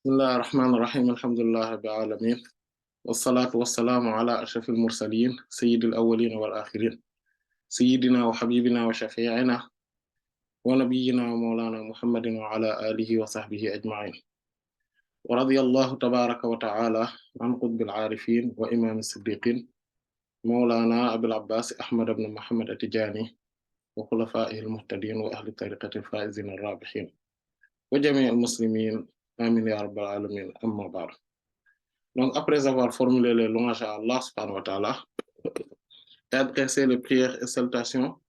bismillahi rahmaani rahiim alhamdulillahi rabbil aalamiin wassalaatu wassalaamu ala ashrafil mursaliin sayyidil awwaliina wal aaxiriin sayyidinaa wa habiibinaa wa shafii'inaa wa nabiyyinaa wa mawlaanaa muhammadin wa ala aalihi wa sahbihi ajma'iin wa radiyallahu tabaaraka wa ta'aalaa an qutbil aarifiin wa imaamil siddiqiin mawlaanaa abil abbaas ahmad ibn muhammad at-tijaani wa xulafaa'ihil muhtadiin wa ahli tariiqatil faa'iziina ar-raabihiin wa jamii'il muslimiin amin ya rabbal alamin amma ba'd. Donc après avoir formulé les louanges à Allah subhanahu wa ta'ala et adressé les prières et salutations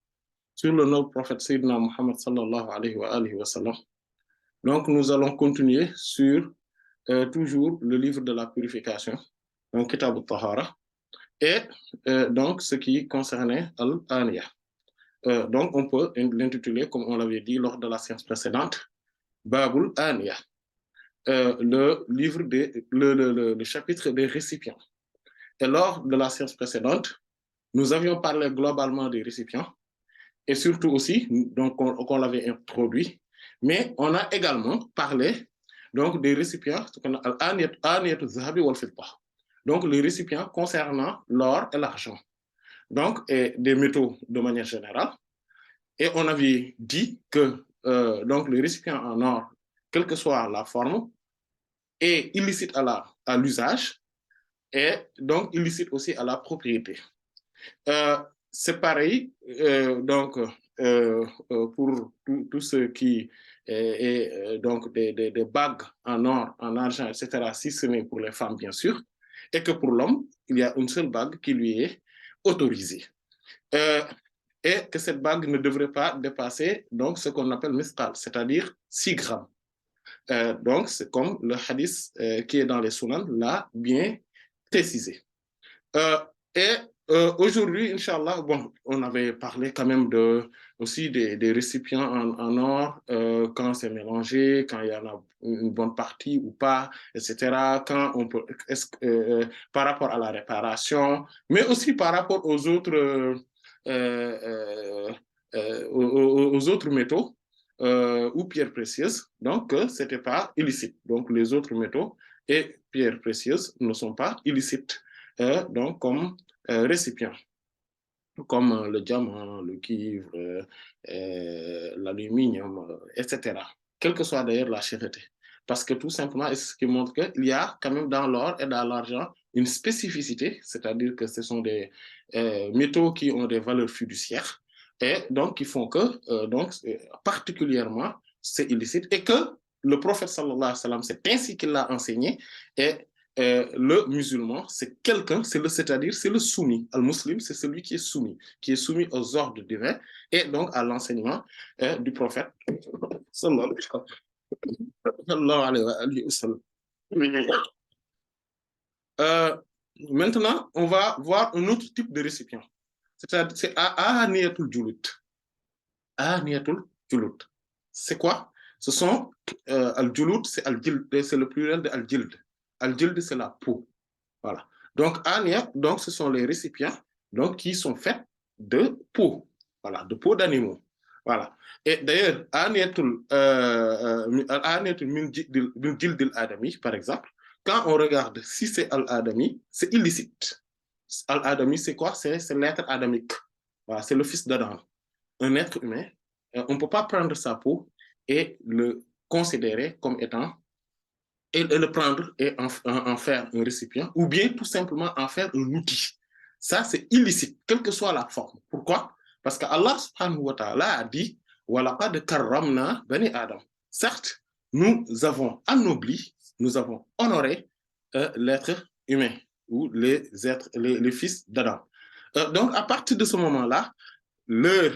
sur le noble prophète Sayyidina Muhammad sallallahu alayhi wa alihi wa sallam, donc nous allons continuer sur toujours le livre de la purification, donc Kitab al-Tahara, et donc ce qui concernait al-Aniya. Donc on peut l'intituler, comme on l'avait dit lors de la séance précédente, Babul Aniya. Le chapitre des récipients. Et lors de la séance précédente, nous avions parlé globalement des récipients et surtout aussi, donc qu'on l'avait introduit, mais on a également parlé donc des récipients, donc les récipients concernant l'or et l'argent, donc et des métaux de manière générale. Et on avait dit que donc les récipients en or, quelle que soit la forme, est illicite à l'usage et donc illicite aussi à la propriété. C'est pareil donc pour tout ce qui est donc des bagues en or, en argent, etc., si ce n'est pour les femmes, bien sûr, et que pour l'homme, il y a une seule bague qui lui est autorisée. Et que cette bague ne devrait pas dépasser donc ce qu'on appelle misqal, c'est-à-dire 6 grammes. Donc, c'est comme le hadith qui est dans les Sunan l'a bien précisé. Et aujourd'hui, Inch'Allah, bon, on avait parlé quand même aussi des récipients en or, quand c'est mélangé, quand il y en a une bonne partie ou pas, etc. Quand on peut, par rapport à la réparation, mais aussi par rapport aux autres, aux autres métaux. Ou pierres précieuses, donc ce n'était pas illicite. Donc les autres métaux et pierres précieuses ne sont pas illicites, donc comme récipients, comme le diamant, le cuivre, l'aluminium, etc. Quelle que soit d'ailleurs la cherté. Parce que tout simplement, c'est ce qui montre qu'il y a quand même dans l'or et dans l'argent une spécificité, c'est-à-dire que ce sont des métaux qui ont des valeurs fiduciaires, et donc qui font que, donc, particulièrement, c'est illicite, et que le prophète sallallahu alayhi wa sallam, c'est ainsi qu'il l'a enseigné, et le musulman, c'est quelqu'un, c'est-à-dire c'est le soumis. Al-Muslim, c'est celui qui est soumis aux ordres divins, et donc à l'enseignement du prophète sallallahu alayhi wa sallam. Maintenant, on va voir un autre type de récipient. C'est-à-dire, c'est Ahaniyatul Julut. Ahaniyatul Julut. C'est quoi? Ce sont Al-Julut, c'est le pluriel de Al-Jild. Al-Jild, c'est la peau. Voilà. Donc, Ahaniya, donc, ce sont les récipients donc, qui sont faits de peau. Voilà, de peau d'animaux. Voilà. Et d'ailleurs, Ahaniyatul min Jildil Adami, par exemple, quand on regarde si c'est Al-Adami, c'est illicite. Al-Adami, c'est quoi? C'est l'être adamique. Voilà, c'est le fils d'Adam. Un être humain, on ne peut pas prendre sa peau et le considérer comme étant, et le prendre et en faire un récipient, ou bien tout simplement en faire un outil. Ça, c'est illicite, quelle que soit la forme. Pourquoi? Parce qu'Allah subhanahu wa ta'ala a dit وَلَقَدْ كَرَّمْنَا بَنِي Adam. Certes, nous avons anobli, nous avons honoré l'être humain ou les fils d'Adam. Donc, à partir de ce moment-là, leur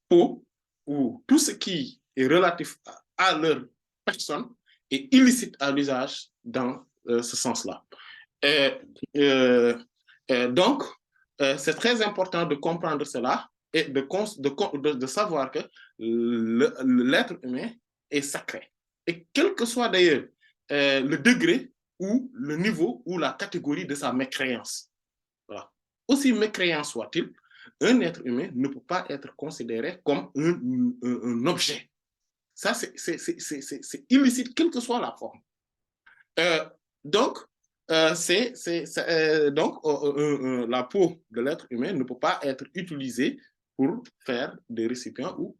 peau ou tout ce qui est relatif à leur personne est illicite à l'usage dans ce sens-là. Donc, c'est très important de comprendre cela et de savoir que l'être humain est sacré. Et quel que soit d'ailleurs le degré ou le niveau ou la catégorie de sa mécréance. Voilà. Aussi mécréant soit-il, un être humain ne peut pas être considéré comme un objet. Ça, c'est illicite, quelle que soit la forme. Donc, la peau de l'être humain ne peut pas être utilisée pour faire des récipients ou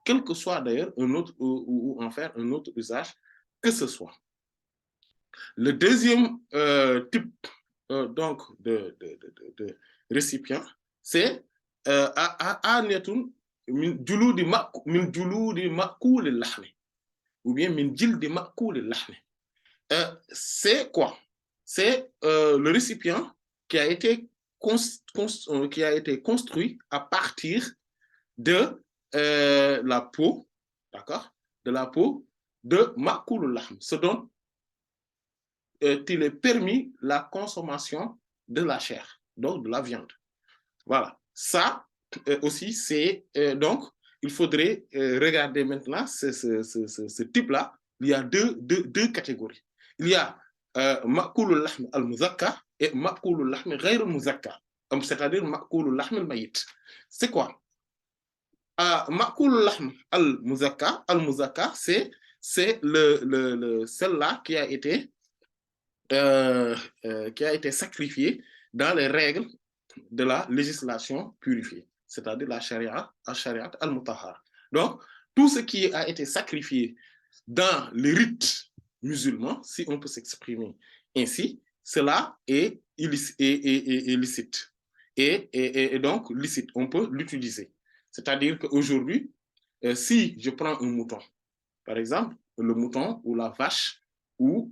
quel que soit d'ailleurs un autre ou en faire un autre usage que ce soit. Le deuxième type donc de récipient, c'est anetun min juludi ma'kul al-lahmi ou bien min jildi ma'kul al-lahmi. C'est quoi? C'est le récipient qui a été construit à partir de la peau, d'accord? De la peau de ma'kul al-lahm, ce dont il est permis la consommation de la chair, donc de la viande. Voilà. Ça aussi, c'est donc, il faudrait regarder maintenant ce type-là. Il y a deux catégories. Il y a ma'kulul lahm al-muzakka et ma'kulul lahm ghayr al-muzakka, c'est-à-dire ma'kulul lahm al-mayit. C'est quoi? Ma'kulul lahm al-muzakka, c'est celle-là qui a été sacrifié dans les règles de la législation purifiée, c'est-à-dire la charia al-mutahhar. Donc, tout ce qui a été sacrifié dans les rites musulmans, si on peut s'exprimer ainsi, cela est illicite. Et donc, licite, on peut l'utiliser. C'est-à-dire qu'aujourd'hui, si je prends un mouton, par exemple, le mouton ou la vache ou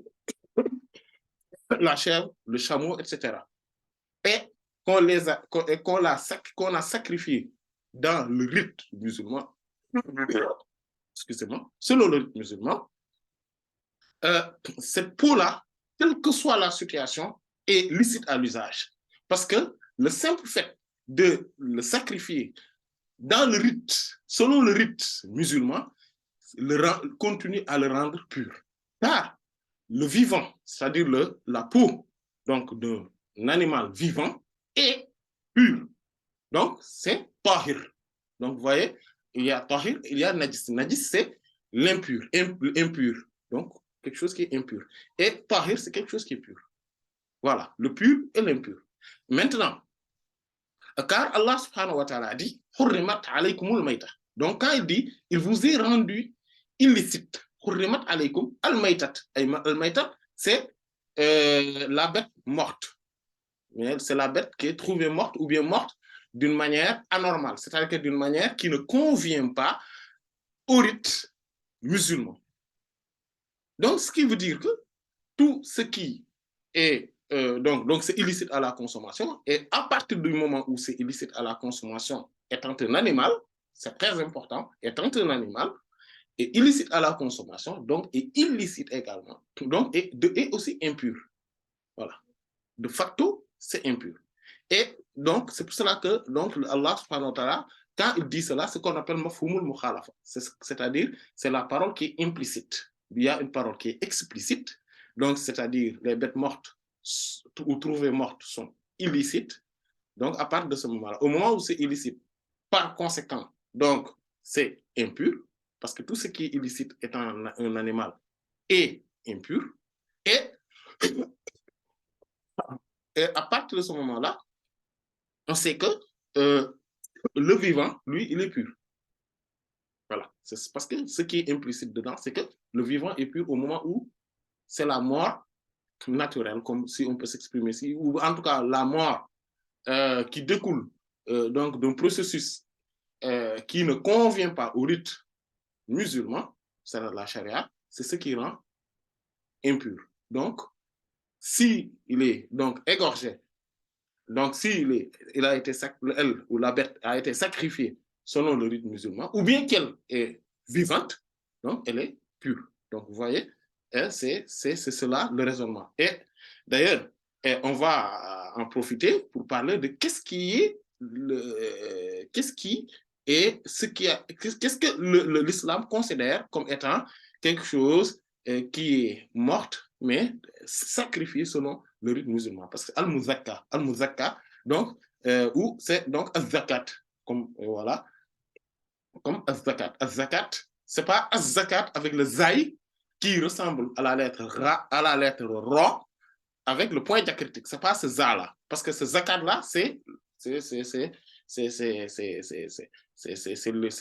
la chèvre, le chameau, etc. Et qu'on a sacrifié dans le rite musulman, excusez-moi, selon le rite musulman, cette peau-là, quelle que soit la situation, est licite à l'usage. Parce que le simple fait de le sacrifier dans le rite, selon le rite musulman, continue à le rendre pur. Car le vivant, c'est-à-dire la peau donc d'un animal vivant, est pur. Donc, c'est tahir. Donc, vous voyez, il y a tahir, il y a najis. Najis, c'est l'impur, impur. Donc, quelque chose qui est impur. Et tahir, c'est quelque chose qui est pur. Voilà, le pur et l'impur. Maintenant, car Allah subhanahu wa ta'ala dit hurrimat alaykumul mayta. Donc, quand il dit, il vous est rendu illicite. Hurrimat alaykum al-maytat. Al-maytat, c'est la bête morte. C'est la bête qui est trouvée morte ou bien morte d'une manière anormale, c'est-à-dire d'une manière qui ne convient pas au rite musulman. Donc, ce qui veut dire que tout ce qui est donc c'est illicite à la consommation, et à partir du moment où c'est illicite à la consommation, étant un animal, c'est très important, étant un animal, est illicite à la consommation, donc est illicite également, donc est aussi impur. Voilà. De facto, c'est impur. Et donc, c'est pour cela que donc, Allah subhanahu wa ta'ala, quand il dit cela, c'est ce qu'on appelle mafhumul mukhalafa. C'est-à-dire, c'est la parole qui est implicite. Il y a une parole qui est explicite. Donc, c'est-à-dire, les bêtes mortes ou trouvées mortes sont illicites. Donc, à partir de ce moment-là, au moment où c'est illicite, par conséquent, donc, c'est impur, parce que tout ce qui est illicite étant un animal est impur. Et à partir de ce moment-là, on sait que le vivant, lui, il est pur. Voilà. C'est parce que ce qui est implicite dedans, c'est que le vivant est pur au moment où c'est la mort naturelle, comme si on peut s'exprimer ici, ou en tout cas la mort qui découle donc d'un processus qui ne convient pas au rite musulman, c'est la charia, c'est ce qui rend impur. Donc, si il est donc égorgé, donc si il a été elle ou la bête a été sacrifiée selon le rite musulman, ou bien qu'elle est vivante, donc elle est pure. Donc vous voyez, c'est cela le raisonnement. Et d'ailleurs, on va en profiter pour parler de qu'est-ce qui est qu'est-ce que l'islam considère comme étant quelque chose qui est morte, mais sacrifié selon le rite musulman. Parce que al-muzakka, donc, ou c'est donc az-zakat, comme voilà, comme az-zakat. Az-zakat, c'est pas az-zakat avec le zaï qui ressemble à la lettre Ra, à la lettre Ro, avec le point diacritique. C'est pas ce za là, parce que ce zakat là, ce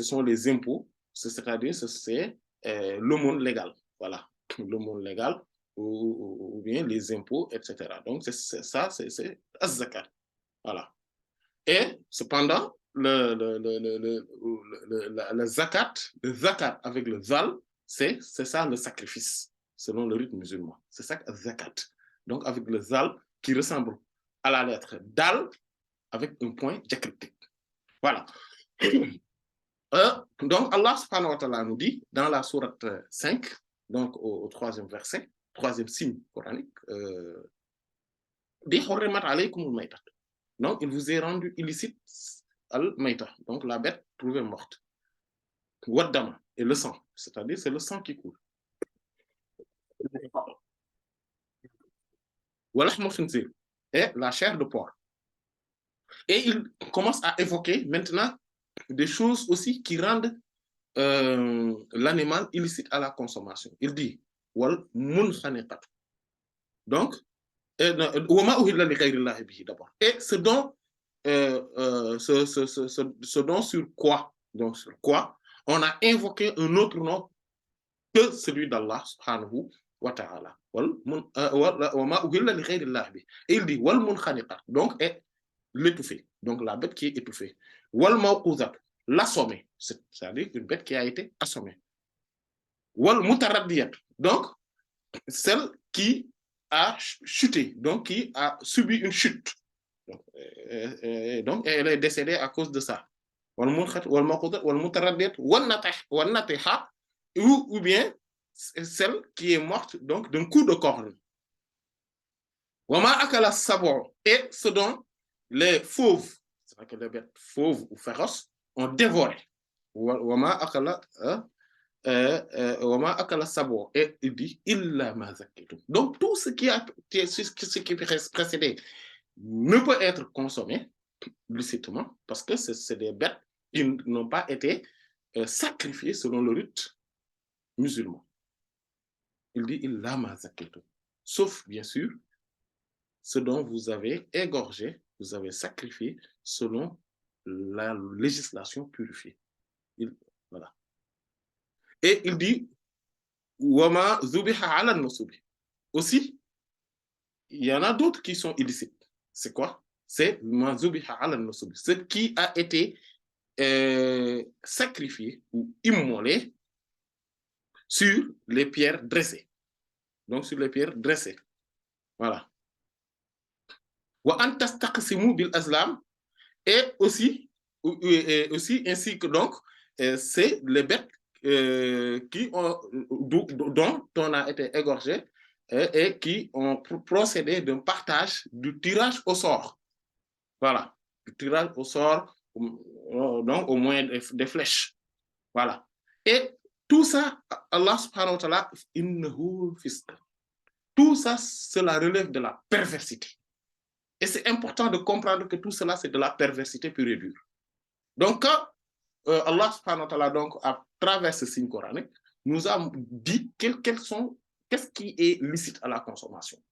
sont les impôts, c'est-à-dire c'est l'aumône légal, voilà, l'aumône légal ou bien les impôts, etc. Donc c'est ça, c'est zakat, voilà. Et cependant, le zakat avec le zal, c'est ça le sacrifice, selon le rite musulman. C'est ça le zakat. Donc avec le zal qui ressemble à la lettre dal avec un point diacritique. Voilà. Donc Allah subhanahu wa ta'ala nous dit dans la sourate 5, donc au troisième verset, troisième signe coranique, dit hurrimat alaykumul maytat. Donc il vous est rendu illicite al-mayta, donc la bête trouvée morte. Waddama, et le sang, c'est-à-dire c'est le sang qui coule. Walahmul khinzir, et la chair de porc. Et il commence à évoquer maintenant des choses aussi qui rendent l'animal illicite à la consommation. Il dit wal munkhaniqat. Donc, d'abord. Et ce dont, ce dont sur quoi, donc sur quoi, on a invoqué un autre nom que celui d'Allah subhanahu wa ta'ala. Et il dit wal munkhaniqat. Donc, l'étouffé. Donc, la bête qui est étouffée. Wal mawquzat, l'assommé, c'est-à-dire une bête qui a été assommée. Wal mutaraddiyat, donc celle qui a chuté, donc qui a subi une chute. Donc elle est décédée à cause de ça. Wal mawquzat, wal mutaraddiyat, wal natiha, ou bien celle qui est morte donc d'un coup de corne. Wama akala sabo, et ce dont les fauves, c'est-à-dire que les bêtes fauves ou féroces, ont dévoré. Wama akala sabo, et il dit illa ma zakitum. Donc tout ce qui précédé ne peut être consommé lucitement parce que c'est des bêtes qui n'ont pas été sacrifiées selon le rite musulman. Il dit illa ma zakitum, sauf bien sûr ce dont vous avez égorgé, vous avez sacrifié selon la législation purifiée. Voilà. Et il dit wama zubiha ala nusubi. Aussi, il y en a d'autres qui sont illicites. C'est quoi? C'est wama zubiha ala nusubi, ce qui a été sacrifié ou immolé sur les pierres dressées. Donc sur les pierres dressées. Voilà. Wa an tastaqsimu bil azlam, et aussi ainsi que donc c'est les bêtes qui ont, dont on a été égorgé et qui ont procédé d'un partage du tirage au sort. Voilà, du tirage au sort, donc au moins des flèches. Voilà. Et tout ça, Allah subhanahu wa ta'ala, innahu fisq. Tout ça, cela relève de la perversité. Et c'est important de comprendre que tout cela, c'est de la perversité pure et dure. Donc, quand Allah subhanahu wa ta'ala, donc, à travers ce signe coranique, nous a dit qu'est-ce qui est licite à la consommation.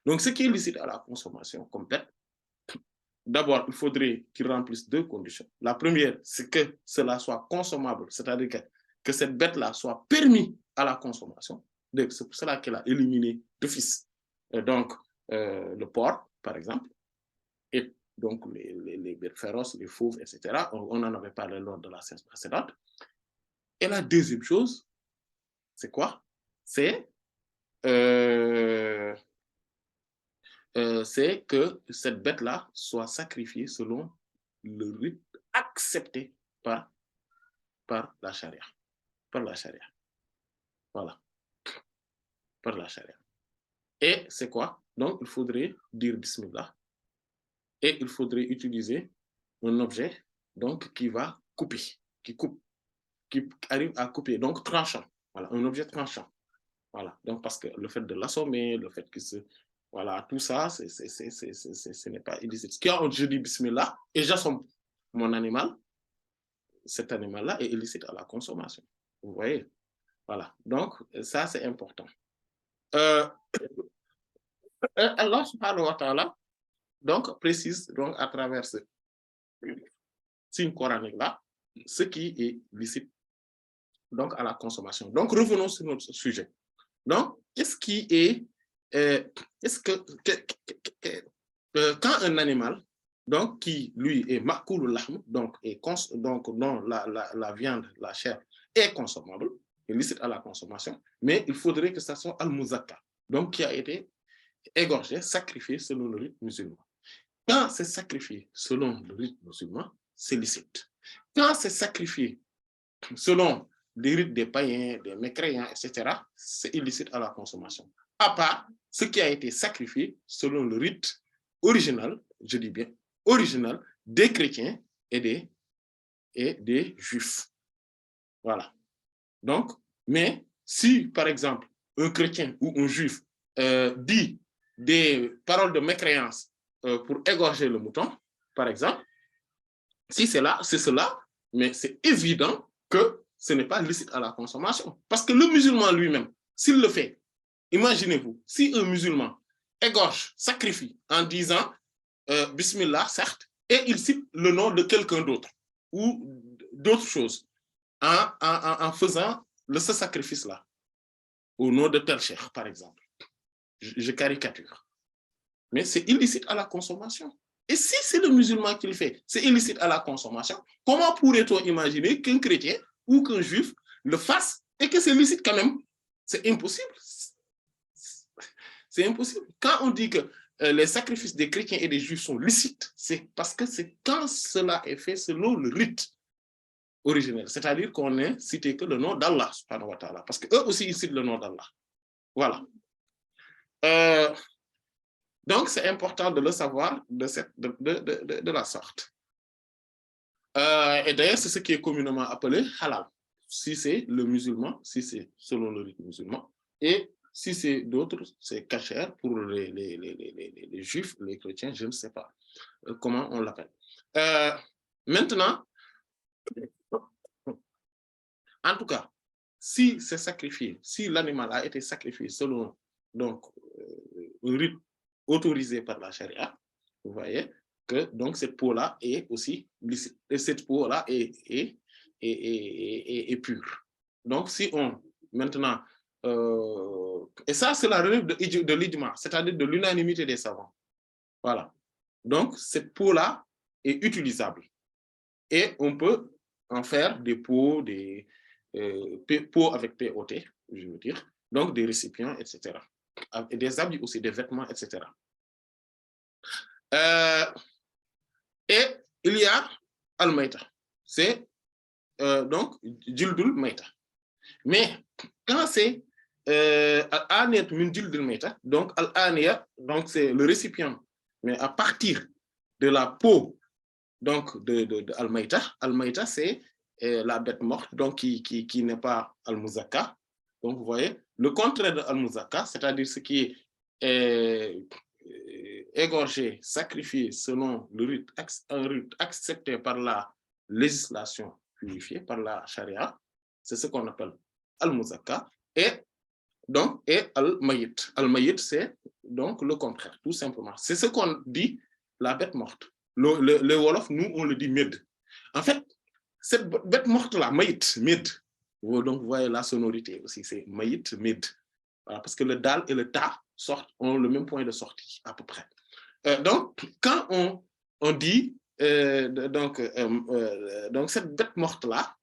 Donc, ce qui est licite à la consommation complète, d'abord, il faudrait qu'il remplisse deux conditions. La première, c'est que cela soit consommable, c'est-à-dire que cette bête-là soit permise à la consommation. C'est pour cela qu'elle a éliminé d'office donc le porc, par exemple, et donc les bêtes féroces, les fauves, etc. On en avait parlé lors de la séance précédente. Et la deuxième chose, c'est quoi? C'est que cette bête-là soit sacrifiée selon le rite accepté par la charia. Par la charia. Voilà. Par la charia. Et c'est quoi? Donc, il faudrait dire Bismillah. Et il faudrait utiliser un objet donc, qui va couper, qui coupe, qui arrive à couper, donc tranchant. Voilà, un objet tranchant. Voilà, donc parce que le fait de l'assommer, le fait que voilà, tout ça, ce n'est pas illicite. Quand je dis Bismillah et j'assomme mon animal, cet animal-là est illicite à la consommation. Vous voyez? Voilà, donc ça c'est important. Allah subhanahu wa ta'ala donc précise donc à travers ce signe coranique là ce qui est licite donc à la consommation. Donc revenons sur notre sujet. Donc qu'est-ce qui est est-ce que quand un animal donc qui lui est ma'koulul lahm donc dont la viande, la chair est consommable, est licite à la consommation, mais il faudrait que ça soit al-muzakka, donc qui a été égorgé, sacrifié selon le rite musulman. Quand c'est sacrifié selon le rite musulman, c'est licite. Quand c'est sacrifié selon les rites des païens, des mécréants, etc., c'est illicite à la consommation. À part ce qui a été sacrifié selon le rite original, je dis bien original, des chrétiens et des juifs. Voilà. Donc, mais si, par exemple, un chrétien ou un juif dit des paroles de mécréance pour égorger le mouton, par exemple, si c'est là, c'est cela, mais c'est évident que ce n'est pas licite à la consommation. Parce que le musulman lui-même, s'il le fait, imaginez-vous, si un musulman égorge, sacrifie en disant Bismillah, certes, et il cite le nom de quelqu'un d'autre ou d'autres choses en faisant ce sacrifice-là au nom de tel cheikh, par exemple. Je caricature. Mais c'est illicite à la consommation. Et si c'est le musulman qui le fait, c'est illicite à la consommation, comment pourrait-on imaginer qu'un chrétien ou qu'un juif le fasse et que c'est licite quand même? C'est impossible. C'est impossible. Quand on dit que les sacrifices des chrétiens et des juifs sont licites, c'est parce que c'est quand cela est fait selon le rite originel. C'est-à-dire qu'on n'est cité que le nom d'Allah, subhanahu wa ta'ala, parce qu'eux aussi, ils citent le nom d'Allah. Voilà. Donc, c'est important de le savoir de la sorte. Et d'ailleurs, c'est ce qui est communément appelé halal, si c'est le musulman, si c'est selon le rite musulman. Et si c'est d'autres, c'est kasher pour les juifs, les chrétiens, je ne sais pas comment on l'appelle. Maintenant, en tout cas, si c'est sacrifié, si l'animal a été sacrifié selon donc, un rite autorisé par la charia, vous voyez que donc cette peau-là est aussi licite. Et cette peau-là est pure. Donc, si on, maintenant, et ça, c'est la relève de l'ijma, c'est-à-dire de l'unanimité des savants. Voilà. Donc, cette peau-là est utilisable. Et on peut en faire des pots, des pots avec POT, je veux dire, donc des récipients, etc. Et des habits aussi, des vêtements, etc. Et il y a Al-Maïta. C'est donc Jildul Maïta. Mais quand c'est Al-Aniyat min Jildul Maïta, donc Al-Aniyat, donc c'est le récipient, mais à partir de la peau donc de Al-Maïta. Al-Maïta, c'est la bête morte, donc qui n'est pas Al-Muzakka. Donc vous voyez, le contraire de Al-Muzakka, c'est-à-dire ce qui est égorgé, sacrifié selon le rite, un rite accepté par la législation purifiée, par la charia, c'est ce qu'on appelle Al-Muzakka. Et donc, et Al-Mayit. Al-Mayit, c'est donc le contraire, tout simplement. C'est ce qu'on dit, la bête morte. Le Wolof, nous, on le dit mid. En fait, cette bête morte-là, Mayit, mid, donc vous voyez la sonorité aussi, c'est Mayit, mid. Voilà, parce que le dal et le ta ont le même point de sortie, à peu près. Donc, quand on dit, donc cette bête morte-là,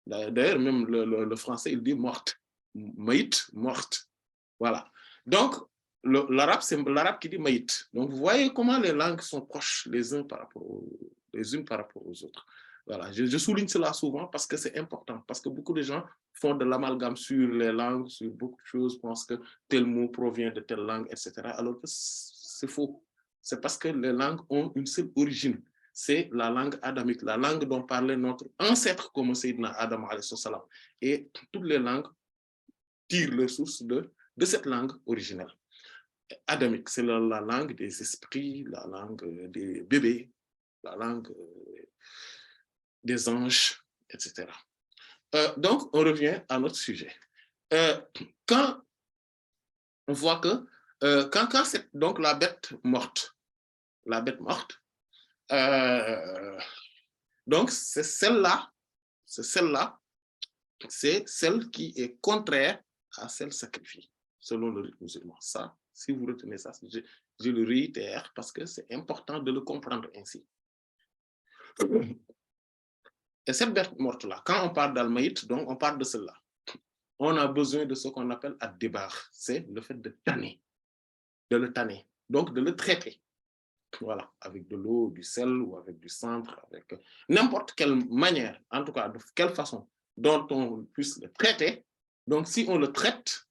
d'ailleurs, même le français, il dit morte. Maït, morte. Voilà. Donc, l'arabe, c'est l'arabe qui dit maït. Donc, vous voyez comment les langues sont proches les unes par rapport aux autres. Voilà. Je souligne cela souvent parce que c'est important. Parce que beaucoup de gens font de l'amalgame sur les langues, sur beaucoup de choses, pensent que tel mot provient de telle langue, etc. Alors que c'est faux. C'est parce que les langues ont une seule origine. C'est la langue adamique, la langue dont parlait notre ancêtre comme Sayyidina Adam alayhi salam. Et toutes les langues tirent leur source de cette langue originelle. Adamique, c'est la langue des esprits, la langue des bébés, la langue des anges, etc. Donc, on revient à notre sujet. Quand on voit que quand c'est donc la bête morte, donc c'est celle-là, c'est celle qui est contraire à celle sacrifiée, selon le rite musulman. Ça, si vous retenez ça, je le réitère parce que c'est important de le comprendre ainsi. Et cette bête morte-là, quand on parle d'al-maït, donc on parle de celle-là. On a besoin de ce qu'on appelle ad-débar, c'est le fait de tanner, de le tanner, donc de le traiter. Voilà, avec de l'eau, du sel ou avec du centre, avec n'importe quelle manière, en tout cas de quelle façon dont on puisse le traiter. Donc, si on le traite,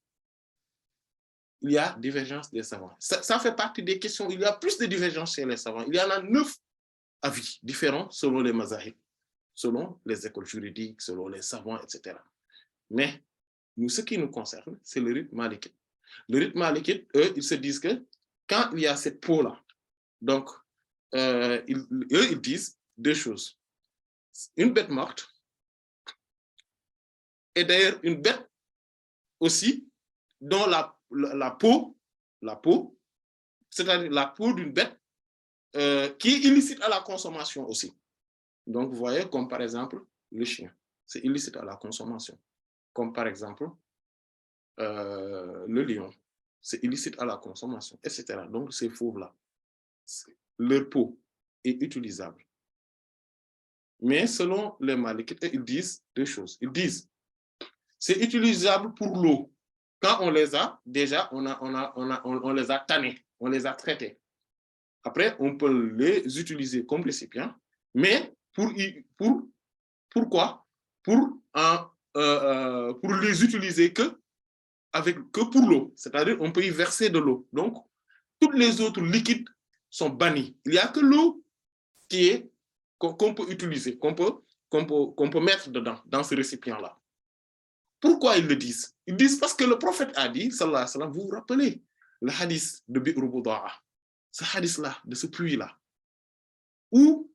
il y a divergence des savants. Ça fait partie des questions. Il y a plus de divergences chez les savants. Il y en a 9 avis différents selon les mazahib, selon les écoles juridiques, selon les savants, etc. Mais nous, ce qui nous concerne, c'est le rite malikite. Le rite malikite, eux, ils se disent que quand il y a cette peau-là, donc, eux, ils disent 2 choses. Une bête morte, et d'ailleurs une bête aussi dont la peau, c'est-à-dire la peau d'une bête qui est illicite à la consommation aussi. Donc, vous voyez, comme par exemple le chien, c'est illicite à la consommation. Comme par exemple le lion, c'est illicite à la consommation, etc. Donc, ces fauves-là, leur peau est utilisable. Mais selon les malikites, ils disent 2 choses. Ils disent, c'est utilisable pour l'eau. Quand on les a, déjà, on les a tannés, on les a traités. Après, on peut les utiliser comme récipients, mais pourquoi? Pour les utiliser que pour l'eau, c'est-à-dire on peut y verser de l'eau. Donc, tous les autres liquides sont bannis. Il n'y a que l'eau qu'on peut utiliser, qu'on peut mettre dedans, dans ce récipient-là. Pourquoi ils le disent? Ils disent parce que le prophète a dit, sallallahu alayhi wa sallam, vous vous rappelez le hadith de Bi'r Buda'a, ce hadith-là, de ce puits-là, où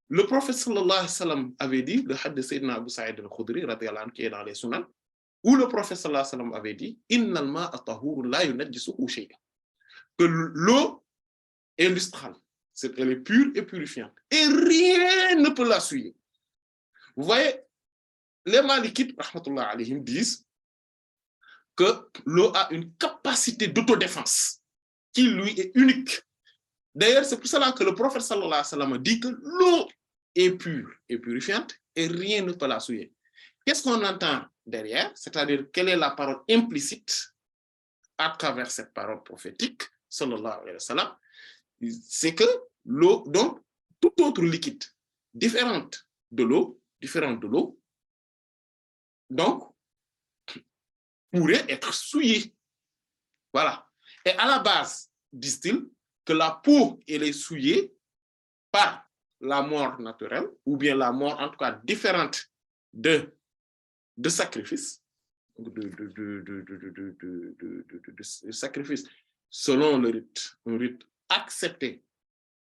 le prophète sallallahu alayhi wa sallam avait dit, le hadith de Sayyidina Abu Sa'id al-Khudri, qui est dans les Sunan, où le prophète sallallahu alayhi wa sallam avait dit, Innal ma'a tahurun la yunajjisuhu shay'an, que l'eau est lustrale, elle est pure et purifiante, et rien ne peut la souiller. Vous voyez, les malikites, rahmatullah alayhim, disent que l'eau a une capacité d'autodéfense qui lui est unique. D'ailleurs, c'est pour cela que le prophète sallallahu alayhi wa sallam dit que l'eau est pure et purifiante et rien ne peut la souiller. Qu'est-ce qu'on entend derrière? C'est-à-dire, quelle est la parole implicite à travers cette parole prophétique, sallallahu alayhi wa sallam? C'est que l'eau, donc, tout autre liquide différent de l'eau, donc, pourrait être souillé. Voilà. Et à la base, disent-ils, que la peau, elle est souillée par la mort naturelle, ou bien la mort, en tout cas, différente de sacrifice, de sacrifice selon le rite, un rite accepté,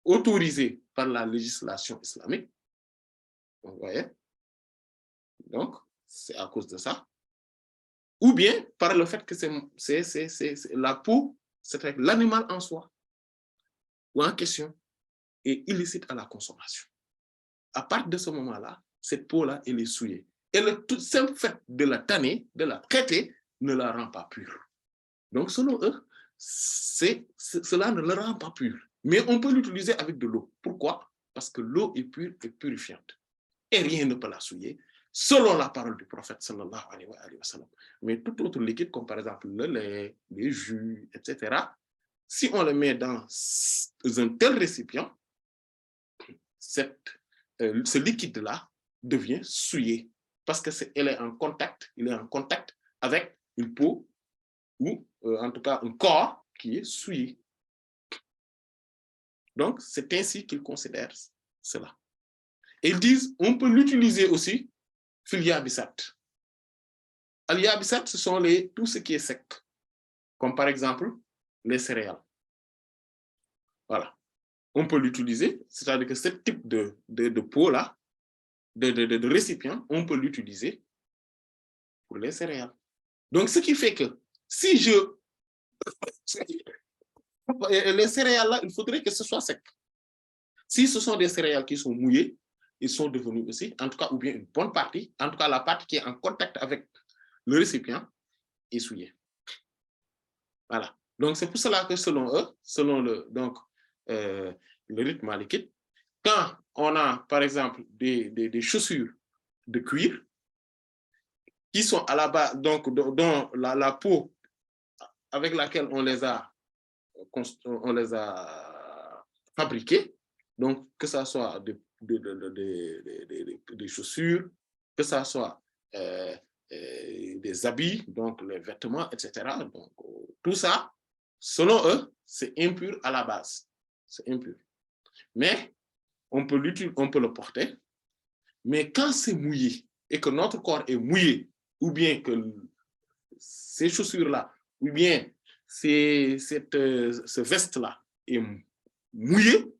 autorisé par la législation islamique. Vous voyez? Donc, c'est à cause de ça. Ou bien par le fait que c'est la peau, c'est l'animal en soi, ou en question, est illicite à la consommation. À partir de ce moment-là, cette peau-là, elle est souillée. Et le tout simple fait de la tanner, de la traiter, ne la rend pas pure. Donc, selon eux, cela ne la rend pas pure. Mais on peut l'utiliser avec de l'eau. Pourquoi? Parce que l'eau est pure et purifiante. Et rien ne peut la souiller, selon la parole du prophète, sallallahu alayhi wa sallam. Mais tout autre liquide, comme par exemple le lait, les jus, etc., si on le met dans un tel récipient, ce liquide-là devient souillé parce que il est en contact avec une peau ou en tout cas un corps qui est souillé. Donc, c'est ainsi qu'ils considèrent cela. Et ils disent, on peut l'utiliser aussi fil yabisat. Al yabisat, ce sont tout ce qui est sec, comme par exemple les céréales. Voilà. On peut l'utiliser, c'est-à-dire que ce type de peau-là, de récipient, on peut l'utiliser pour les céréales. Donc, ce qui fait que si les céréales là, il faudrait que ce soit sec. Si ce sont des céréales qui sont mouillées, ils sont devenus aussi, en tout cas, ou bien une bonne partie, en tout cas la partie qui est en contact avec le récipient, est souillée. Voilà. Donc, c'est pour cela que selon eux, selon le rythme malikite, quand on a, par exemple, des chaussures de cuir qui sont à la base, donc, dont la peau avec laquelle on les a fabriquées, donc que ça soit des chaussures, que ça soit des habits, donc les vêtements, etc. Donc, tout ça, selon eux, c'est impur à la base. C'est impur. Mais on peut le porter. Mais quand c'est mouillé et que notre corps est mouillé, ou bien que ces chaussures-là, ou bien ce veste-là est mouillé,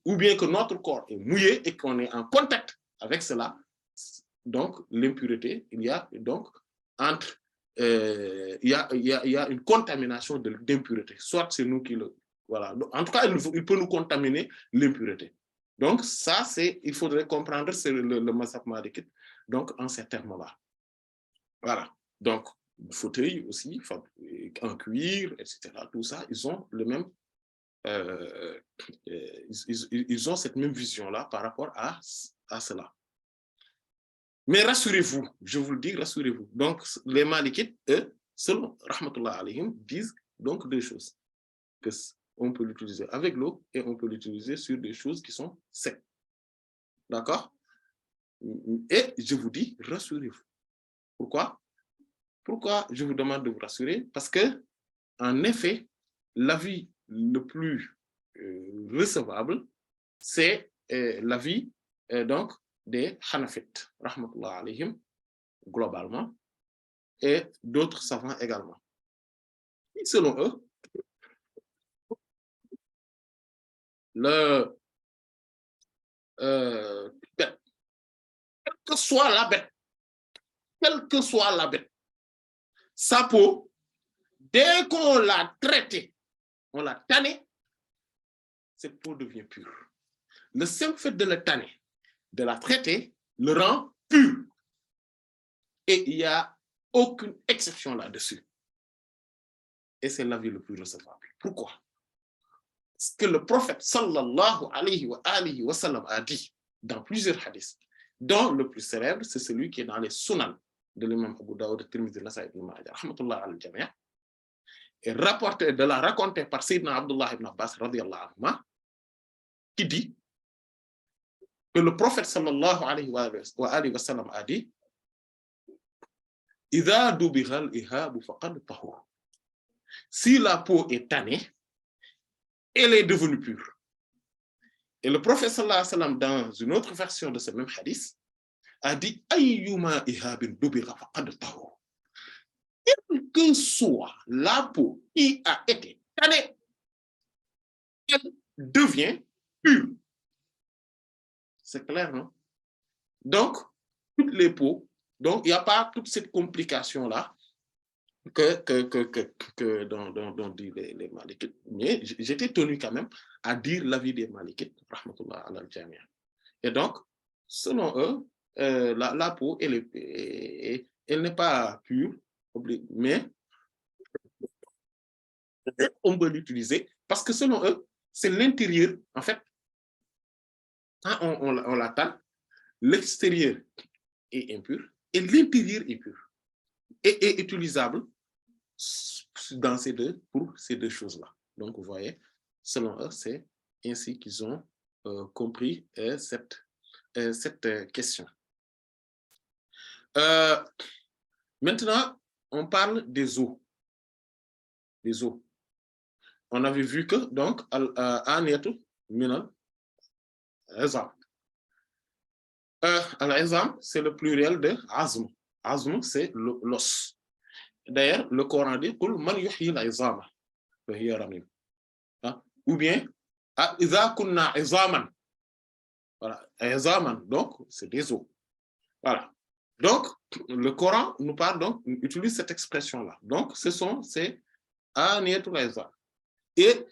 ou bien que notre corps est mouillé et qu'on est en contact avec cela, donc l'impureté, il y a donc entre, il y a une contamination d'impureté. Soit c'est nous qui le... Voilà. En tout cas, il peut nous contaminer l'impureté. Donc ça, il faudrait comprendre, c'est le mazhab malikite, donc en ces termes-là. Voilà. Donc, fauteuil aussi, en cuir, etc. Tout ça, ils ont le même... ils ont cette même vision-là par rapport à cela. Mais rassurez-vous, je vous le dis, rassurez-vous. Donc, les malikites, eux, selon Rahmatullah alayhim, disent donc deux choses. On peut l'utiliser avec l'eau et on peut l'utiliser sur des choses qui sont secs. D'accord? Et je vous dis, rassurez-vous. Pourquoi? Pourquoi je vous demande de vous rassurer? Parce que, en effet, l'avis le plus recevable, c'est l'avis donc des Hanafites, rahmatullah alayhim, globalement, et d'autres savants également. Et selon eux, quelle que soit la bête, sa peau, dès qu'on l'a traitée, on l'a tannée, cette peau devient pure. Le simple fait de la tanner, de la traiter, le rend pur. Et il n'y a aucune exception là-dessus. Et c'est l'avis le plus recevable. Pourquoi? Parce que le prophète sallallahu alayhi wa sallam a dit dans plusieurs hadiths, dont le plus célèbre, c'est celui qui est dans les sunan de l'imam Abu Daoud, Tirmidhi, Nasa'i, Ibn Majah, rahmatullah al-jami', et raconté par Sayyidina Abdullah ibn Abbas, radiyallahu anhu, qui dit que le prophète sallallahu alayhi wa sallam a dit Idha dubighal ihabu faqad tahur. Si la peau est tannée, elle est devenue pure. Et le prophète sallallahu alayhi wa sallam, dans une autre version de ce même hadith, a dit Ayyuma ihabin dubigha faqad tahur. Quelle que soit la peau qui a été tannée, elle devient pure. C'est clair, non? Donc, toutes les peaux, donc il n'y a pas toute cette complication-là dont disent les malikites. Mais j'étais tenu quand même à dire l'avis des malikites, rahmatullah ala al-jami'. Et donc, selon eux, la peau, elle n'est pas pure, mais on peut l'utiliser parce que selon eux, c'est l'intérieur, en fait, quand on la tanne, l'extérieur est impur et l'intérieur est pur et est utilisable pour ces deux choses-là. Donc, vous voyez, selon eux, c'est ainsi qu'ils ont compris cette question. Maintenant, on parle des eaux. Les eaux. On avait vu que, donc, al-aniyatu minal izam. Al-izam, c'est le pluriel de azm. Azm, c'est l'os. D'ailleurs, le Coran dit Qul man yuhyi al-izama fa hiya ramim. Ou bien Iza kunna izaman. Voilà, izaman, donc c'est des os. Voilà. Donc, le Coran nous parle donc, utilise cette expression-là. Donc, c'est Aniyatul Izar. Et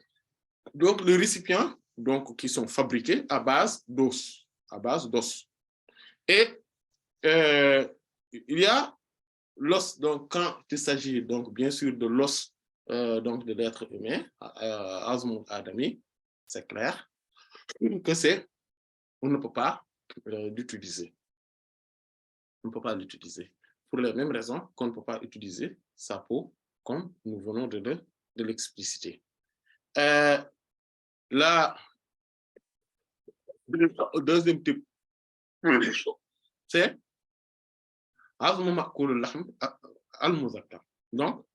donc, les récipients, donc, qui sont fabriqués à base d'os, Et il y a l'os, donc, quand il s'agit, donc, bien sûr, de l'os donc de l'être humain, Azmul Adami, c'est clair que on ne peut pas l'utiliser. On ne peut pas l'utiliser. Pour les mêmes raisons qu'on ne peut pas utiliser sa peau, comme nous venons de l'expliciter. La deuxième type, c'est Azmu Ma'kul al-Lahm al-Muzakkar. Donc,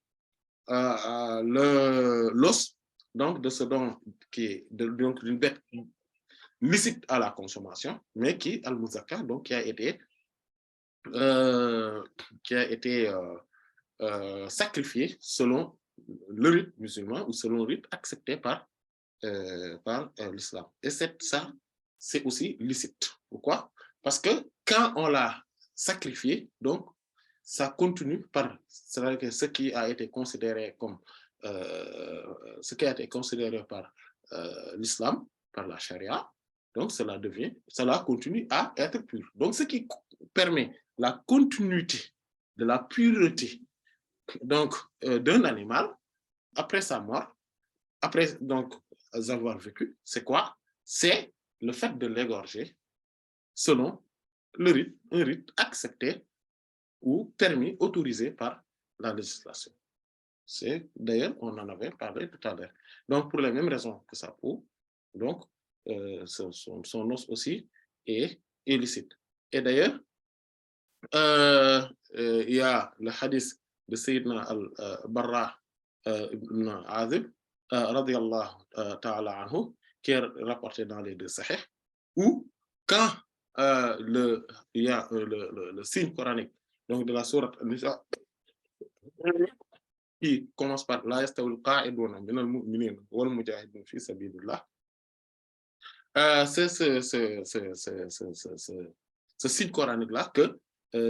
l'os donc de ce don qui est donc d'une bête licite à la consommation, mais qui al-Muzakkar, donc qui a été sacrifié selon le rite musulman ou selon le rite accepté par l'islam. Et ça, c'est aussi licite. Pourquoi? Parce que quand on l'a sacrifié, donc, ça continue par ce qui a été considéré comme ce qui a été considéré par l'islam, par la charia, donc cela continue à être pur. Donc, ce qui permet la continuité de la pureté donc d'un animal après sa mort, après donc avoir vécu, c'est quoi? C'est le fait de l'égorger selon le rite, un rite accepté ou permis, autorisé par la législation. C'est d'ailleurs, on en avait parlé tout à l'heure. Donc, pour les mêmes raisons que sa peau, donc, son os aussi est illicite. Et d'ailleurs, il y a le hadith de Sayyidina al-Barra ibn Azib, radiyallahu ta'ala anhu, qui est rapporté dans les deux sahih, où quand il y a le signe coranique, donc de la sourate An-Nisa, qui commence par la yastawil qa'iduna minal mu'minina wal mujahidun fi sabilillah, c'est ce signe coranique là que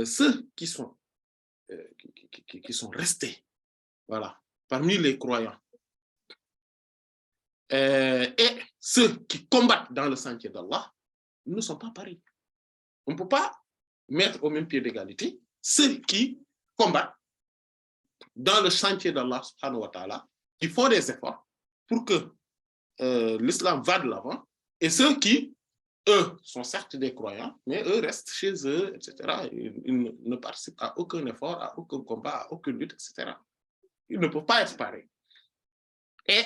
ceux qui sont restés, voilà, parmi les croyants, et ceux qui combattent dans le sentier d'Allah ne sont pas pareils. On ne peut pas mettre au même pied d'égalité ceux qui combattent dans le sentier d'Allah subhanahu wa ta'ala, qui font des efforts pour que l'islam va de l'avant, et ceux qui, eux, sont certes des croyants, mais eux restent chez eux, etc. Ils ne participent à aucun effort, à aucun combat, à aucune lutte, etc. Ils ne peuvent pas être pareils. Et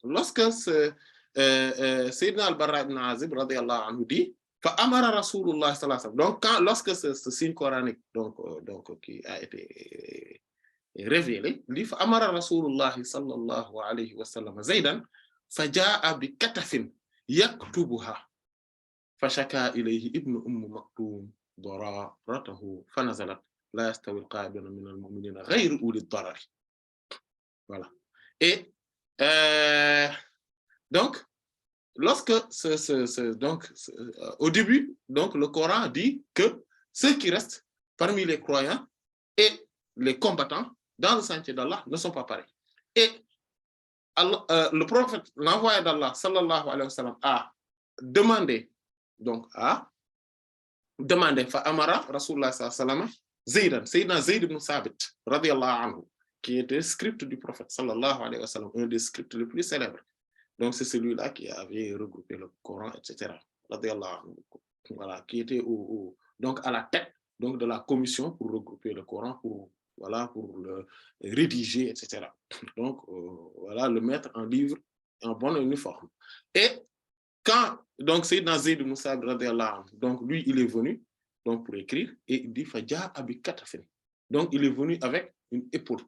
lorsque Sayyidina al-Barra ibn Azib, radiyallahu anhu, dit فَأَمَرَ رَسُولُ اللَّهِ صَلَّى اللَّهُ عَلَيْهِ وَسَلَّمَ. Donc, lorsque ce signe coranique donc, qui a été révélé, dit فَأَمَرَ رَسُولُ اللَّهِ صَلَّى اللَّهُ عَلَيْهِ وَسَلَّمَ زَيْدًا فَجَاءَ بِكَتَفٍ يَكْتُبُهَا فَشَكَا إِلَيْهِ ابْنُ مَكْتُومٍ ضَرَارَتَهُ فَنَزَلَتْ لَا يَسْتَوِي الْقَاعِدُونَ مِنَ الْمُؤْمِنِينَ غَيْرُ أُولِي الضَّرَرِ. Voilà. Et donc, lorsque au début, donc le Coran dit que ceux qui restent parmi les croyants et les combattants dans le sentier d'Allah ne sont pas pareils. Et le prophète, l'envoyé d'Allah, sallallahu alayhi wa sallam, a demandé, fa'amara Rasulullah sallallahu alayhi wa sallam, Zaydan, Sayyidina Zayd ibn Sabit, radiyallahu anhu, qui était script du prophète, sallallahu alayhi wa sallam, un des scripts les plus célèbres. Donc, c'est celui-là qui avait regroupé le Coran, etc. Voilà, qui était donc à la tête donc, de la commission pour regrouper le Coran, pour le rédiger, etc. Donc, voilà, le mettre en livre en bonne uniforme. Et quand, donc, Sayyidina Zayd ibn Sabit, donc lui, il est venu donc, pour écrire, et il dit, Fadja abi katafin. Donc, il est venu avec une épaule.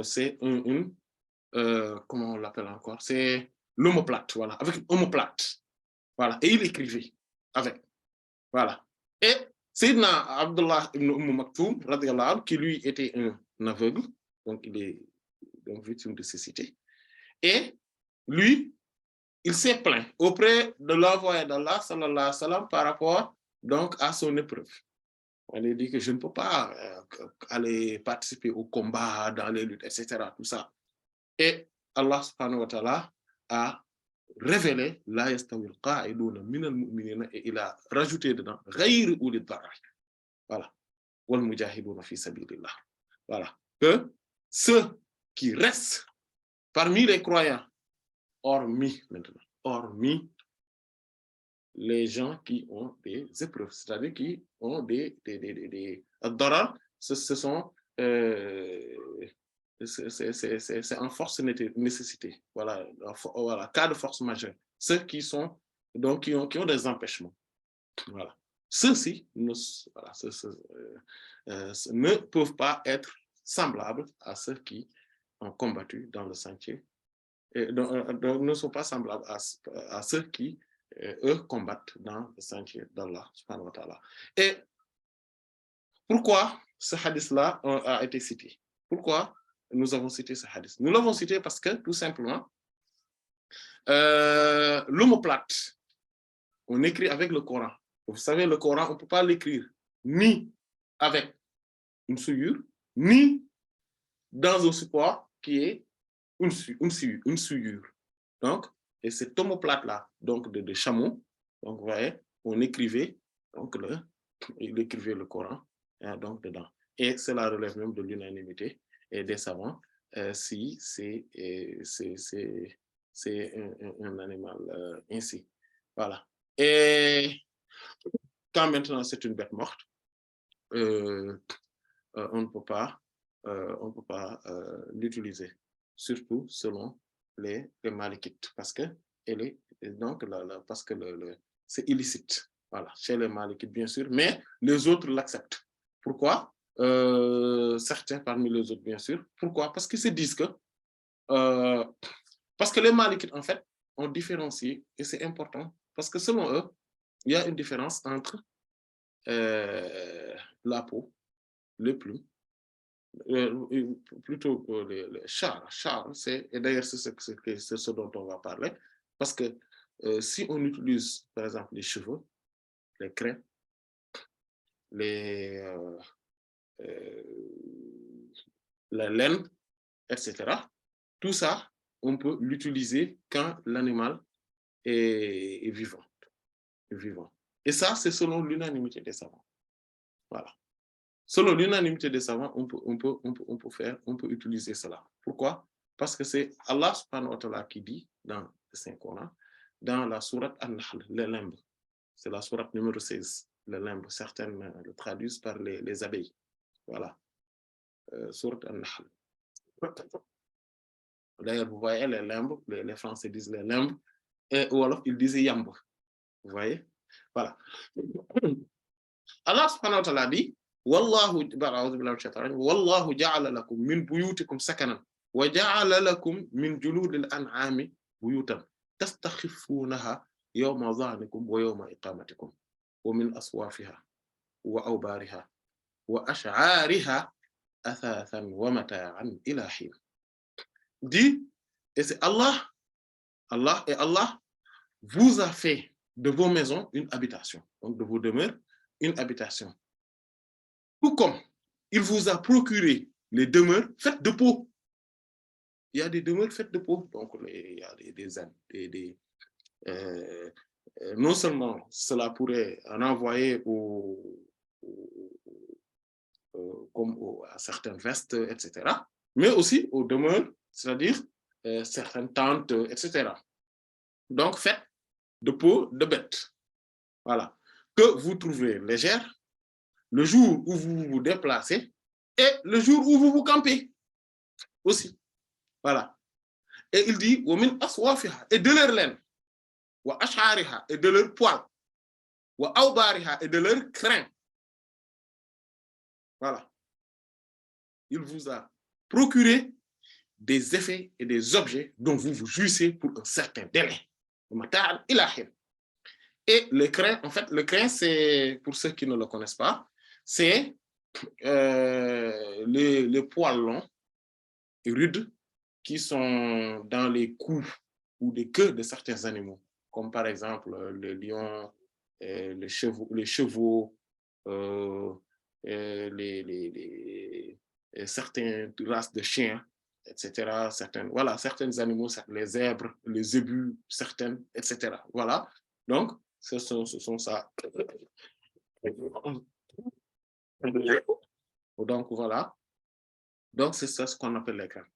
C'est comment on l'appelle encore? C'est l'omoplate, voilà, avec une omoplate. Voilà, et il écrivait avec. Voilà. Et Sayyidina Abdullah ibn Maktoum, qui lui était un aveugle, donc il est donc victime de cécité. Et lui, il s'est plaint auprès de l'envoyé d'Allah, sallallahu alayhi wa sallam, par rapport donc à son épreuve. On lui dit que je ne peux pas aller participer au combat, dans les luttes, etc. Tout ça. Et Allah subhanahu wa ta'ala a révélé la yastawil qa'iduna minal mu'minina et il a rajouté dedans ghayri ulil darar. Voilà. Wal mujahiduna fi sabilillah. Voilà. Que ceux qui restent parmi les croyants, hormis les gens qui ont des épreuves, c'est-à-dire qui ont des darar, ce sont c'est en force nécessité, voilà, voilà, cas de force majeure, ceux qui sont donc qui ont des empêchements, voilà. Ceux-ci voilà, ne peuvent pas être semblables à ceux qui ont combattu dans le sentier, et donc ne sont pas semblables à ceux qui eux combattent dans le sentier d'Allah subhanahu wa ta'ala. Et pourquoi ce hadith-là a été cité? Pourquoi nous avons cité ce hadith? Nous l'avons cité parce que, tout simplement, l'omoplate, on écrit avec le Coran. Vous savez, le Coran, on ne peut pas l'écrire ni avec une souillure, ni dans un support qui est une souillure. Donc, et cette omoplate-là, donc de chameau, donc vous voyez, on écrivait, donc il écrivait le Coran, donc dedans. Et cela relève même de l'unanimité et des savants, si c'est un animal ainsi. Voilà. Et quand maintenant c'est une bête morte, on ne peut pas l'utiliser, surtout selon les malikites, parce que parce que c'est illicite, voilà, chez les malikites bien sûr, mais les autres l'acceptent. Pourquoi? Certains parmi les autres bien sûr. Pourquoi? Parce qu'ils se disent que parce que les malikites en fait ont différencié, et c'est important, parce que selon eux, il y a une différence entre la peau, les plumes, plutôt les chars, et d'ailleurs c'est ce dont on va parler, parce que si on utilise par exemple les cheveux, les crins, la laine, etc., tout ça, on peut l'utiliser quand l'animal est vivant. Et ça, c'est selon l'unanimité des savants. Voilà. Selon l'unanimité des savants, on peut utiliser cela. Pourquoi? Parce que c'est Allah subhanahu wa ta'ala qui dit dans le Saint-Coran, dans la sourate An-Nahl, les limbes. C'est la sourate numéro 16, les limbes. Certaines le traduisent par les abeilles. Voilà. Sourate An-Nahl. D'ailleurs, vous voyez les limbes, les Français disent les limbes, ou alors ils disent yamb. Vous voyez? Voilà. Allah subhanahu wa ta'ala dit, Wallahu ja'ala lakum min buyutikum sakanan wa ja'ala lakum min juludil an'ami buyutan tastakhifunaha yawma dhanikum wa yawma iqamatikum wa min aswafiha wa awbariha wa ash'ariha athathan wa mata'an ila hin. Dit, et c'est Allah vous a fait de vos maisons une habitation, donc de vos demeures une habitation. Tout comme il vous a procuré les demeures faites de peau. Il y a des demeures faites de peau, donc il y a non seulement cela pourrait renvoyer à certaines vestes, etc., mais aussi aux demeures, c'est-à-dire certaines tentes, etc. Donc faites de peau de bête. Voilà. Que vous trouvez légère le jour où vous vous déplacez et le jour où vous vous campez aussi. Voilà. Et il dit, et de leur laine, et de leur poil, et de leur crin. Voilà. Il vous a procuré des effets et des objets dont vous vous jouissez pour un certain délai. Et le crin, en fait, le crin, c'est, pour ceux qui ne le connaissent pas, c'est les poils longs et rudes qui sont dans les coups ou les queues de certains animaux, comme par exemple le lion, les chevaux certaines races de chiens, etc. Certains animaux, les zèbres, les zébus, certaines, etc. Voilà. Donc, ce sont ça. Donc, voilà. Donc, c'est ça ce qu'on appelle les crânes.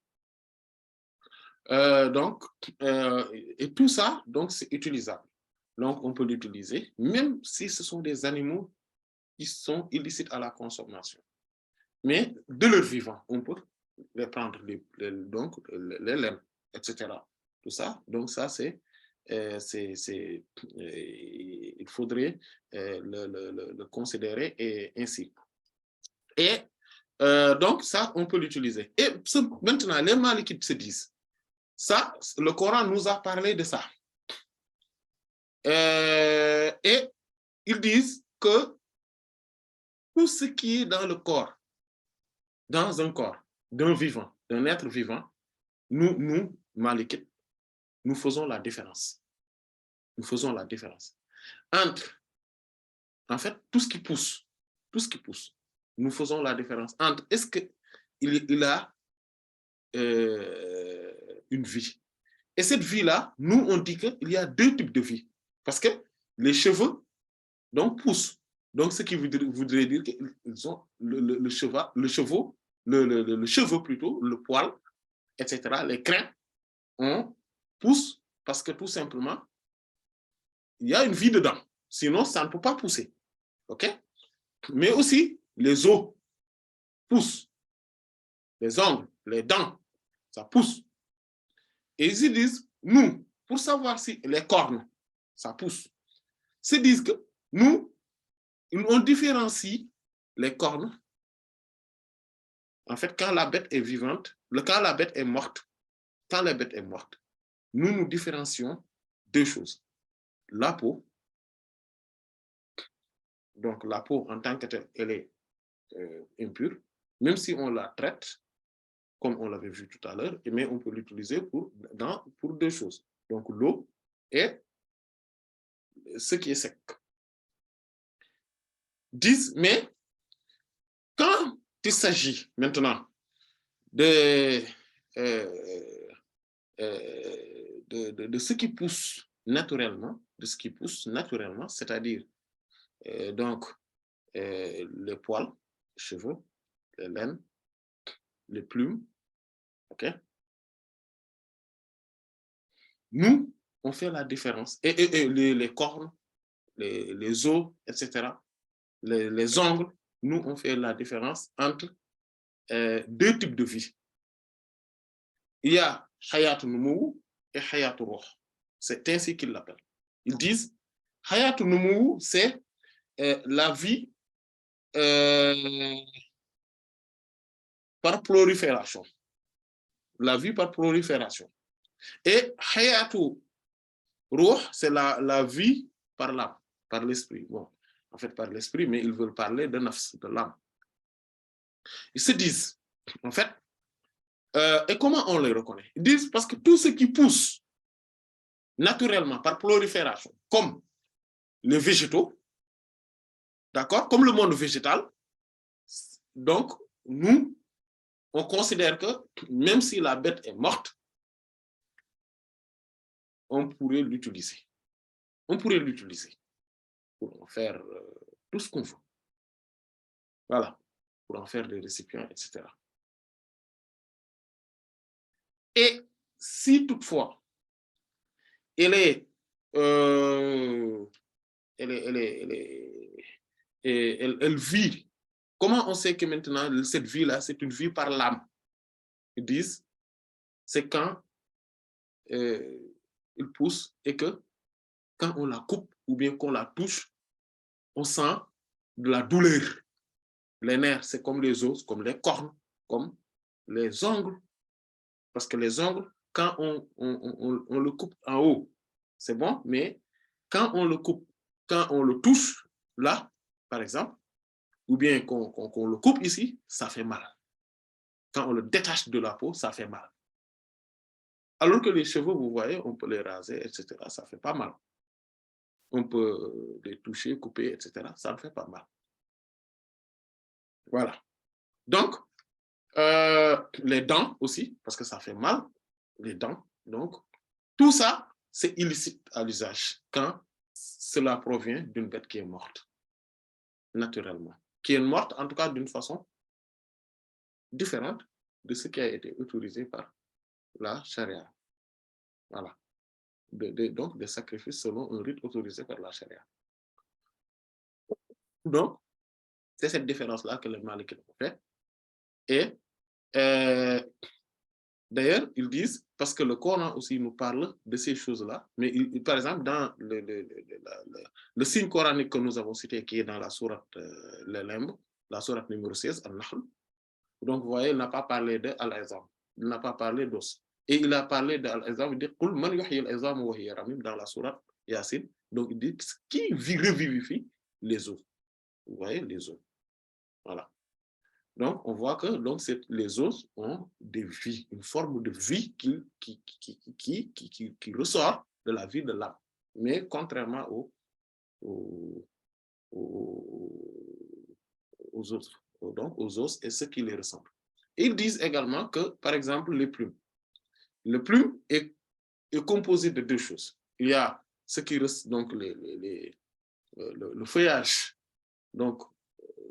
Et tout ça, donc, c'est utilisable. Donc, on peut l'utiliser, même si ce sont des animaux qui sont illicites à la consommation. Mais de leur vivant, on peut les prendre, donc les laines, etc. Tout ça, donc ça, il faudrait le considérer ainsi. Et donc, ça, on peut l'utiliser. Et maintenant, les malikites se disent, ça, le Coran nous a parlé de ça. Et ils disent que tout ce qui est dans le corps, dans un corps d'un vivant, d'un être vivant, nous, malikites, nous faisons la différence. Nous faisons la différence entre, en fait, tout ce qui pousse, nous faisons la différence entre est-ce qu'il a une vie. Et cette vie-là, nous, on dit qu'il y a deux types de vie. Parce que les cheveux, donc, poussent. Donc, ce qui voudrait dire qu'ils ont le cheveu plutôt, le poil, etc., les crins, on pousse parce que tout simplement, il y a une vie dedans. Sinon, ça ne peut pas pousser. OK? Mais aussi, les os poussent. Les ongles, les dents, ça pousse. Et ils disent, nous, pour savoir si les cornes, ça pousse, ils disent que nous, on différencie les cornes. En fait, quand la bête est vivante, quand la bête est morte, nous différencions deux choses. La peau, donc la peau en tant que telle, elle est impure, même si on la traite, comme on l'avait vu tout à l'heure, mais on peut l'utiliser pour deux choses. Donc l'eau et ce qui est sec. Mais quand il s'agit maintenant de ce qui pousse naturellement, c'est-à-dire donc les poils, les cheveux, les laines, les plumes, ok? Nous, on fait la différence. Et les cornes, les os, etc., les ongles, nous, on fait la différence entre deux types de vie. Il y a Hayat Numou et Hayat Ruh. C'est ainsi qu'ils l'appellent. Ils disent Hayat Numou, c'est la vie par prolifération. La vie par prolifération. Et Hayatu Ruh, c'est la vie par l'âme, par l'esprit. Bon, en fait, par l'esprit, mais ils veulent parler de nafs, de l'âme. Ils se disent, en fait, et comment on les reconnaît? Ils disent parce que tout ce qui pousse naturellement par prolifération, comme les végétaux, d'accord, comme le monde végétal, donc nous, on considère que même si la bête est morte, on pourrait l'utiliser. On pourrait l'utiliser pour en faire tout ce qu'on veut. Voilà, pour en faire des récipients, etc. Et si toutefois, elle vit, comment on sait que maintenant cette vie-là, c'est une vie par l'âme? Ils disent, c'est quand il pousse et que quand on la coupe ou bien qu'on la touche, on sent de la douleur. Les nerfs, c'est comme les os, comme les cornes, comme les ongles. Parce que les ongles, quand on le coupe en haut, c'est bon, mais quand on le coupe, quand on le touche, là, par exemple, ou bien qu'on le coupe ici, ça fait mal. Quand on le détache de la peau, ça fait mal. Alors que les cheveux, vous voyez, on peut les raser, etc. Ça ne fait pas mal. On peut les toucher, couper, etc. Ça ne fait pas mal. Voilà. Donc, les dents aussi, parce que ça fait mal, les dents. Donc, tout ça, c'est illicite à l'usage quand cela provient d'une bête qui est morte, naturellement. Qui est morte, en tout cas, d'une façon différente de ce qui a été autorisé par la charia. Voilà. Donc, des sacrifices selon un rite autorisé par la charia. Donc, c'est cette différence-là que les Malikites ont fait. Et d'ailleurs, ils disent, parce que le Coran aussi nous parle de ces choses-là, mais par exemple, dans le signe coranique que nous avons cité, qui est dans la sourate Lemb, la sourate numéro 16, Al-Nahl, donc vous voyez, il n'a pas parlé de Al-Azam, il n'a pas parlé d'os. Et il a parlé de Al-Azam, il dit Qul man yuhyi al-azam wa hiya ramim dans la sourate Yasin. Donc il dit qui revivifie les os. Vous voyez, les os. Voilà. Donc, on voit que donc, les os ont des vies, une forme de vie qui ressort de la vie de l'âme. Mais contrairement aux autres, donc aux os et ce qui les ressemble. Ils disent également que, par exemple, les plumes. Le plume est composé de deux choses. Il y a ce qui reste, donc le feuillage donc,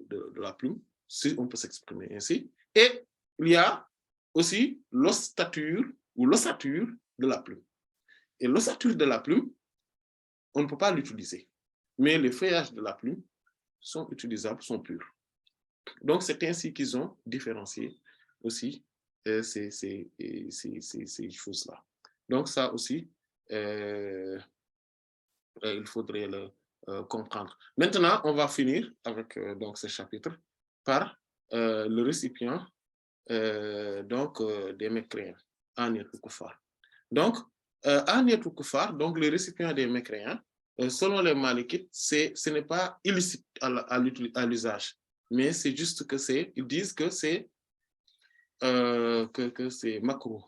de la plume, si on peut s'exprimer ainsi, et il y a aussi l'ossature ou l'ossature de la plume. Et l'ossature de la plume, on ne peut pas l'utiliser. Mais les feuillages de la plume sont utilisables, sont purs. Donc, c'est ainsi qu'ils ont différencié aussi ces choses-là. Donc, ça aussi, il faudrait le comprendre. Maintenant, on va finir avec donc, ce chapitre par le récipient des mécréants, Aniyatul Kufar. Donc, Aniyatul Kufar, donc le récipient des mécréants, selon les Malikites, ce n'est pas illicite à l'usage, mais c'est juste que ils disent que c'est makruh.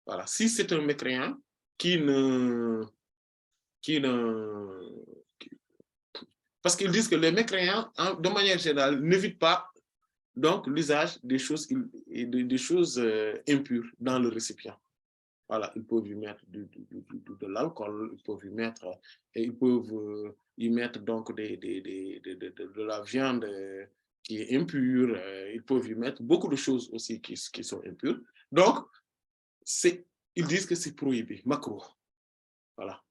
Voilà. Si c'est un mécréant parce qu'ils disent que les mécréants, de manière générale, n'évitent pas donc l'usage des choses impures dans le récipient. Voilà, ils peuvent y mettre de l'alcool, ils peuvent y mettre donc de la viande qui est impure, ils peuvent y mettre beaucoup de choses aussi qui sont impures. Donc, ils disent que c'est prohibé, makruh. Voilà.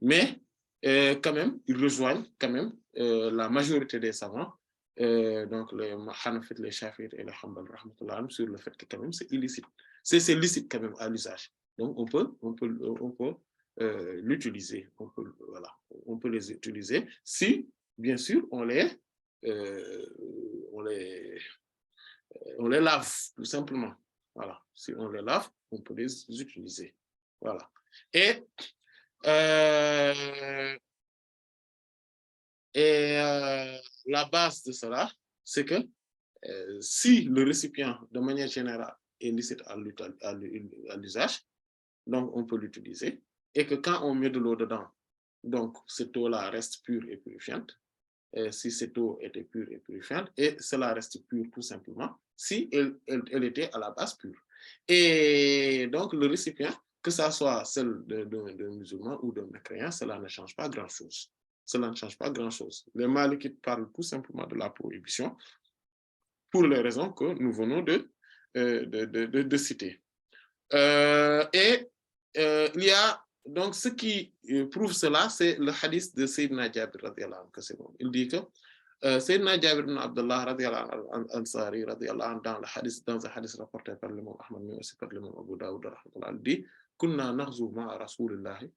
Mais quand même, ils rejoignent quand même la majorité des savants, donc les Hanafites, les Shafi'ites et les Hanbal, sur le fait que quand même c'est illicite. C'est licite quand même à l'usage. Donc on peut l'utiliser. Voilà, on peut les utiliser si, bien sûr, on les lave, tout simplement. Voilà, si on les lave, on peut les utiliser. Voilà. Et la base de cela, c'est que si le récipient, de manière générale, est licite à l'usage, donc on peut l'utiliser, et que quand on met de l'eau dedans, donc cette eau-là reste pure et purifiante, si cette eau était pure et purifiante, et cela reste pur tout simplement, si elle était à la base pure. Et donc le récipient, que ça soit celle d'un musulman ou d'un mécréant, cela ne change pas grand-chose. Cela ne change pas grand-chose. Les Malikites parlent tout simplement de la prohibition pour les raisons que nous venons de citer. Il y a donc ce qui prouve cela, c'est le hadith de Sayyidina Jabir radiallahu anhu, que c'est bon. Il dit que Sayyidina Jabir ibn Abdullah radiallahu anhu Ansari radiallahu anhu dans un hadith rapporté par l'imam Ahmad, mais aussi par l'imam Abu Dawud rahmatullah, il dit kunna naghzu ma'a rasulillahi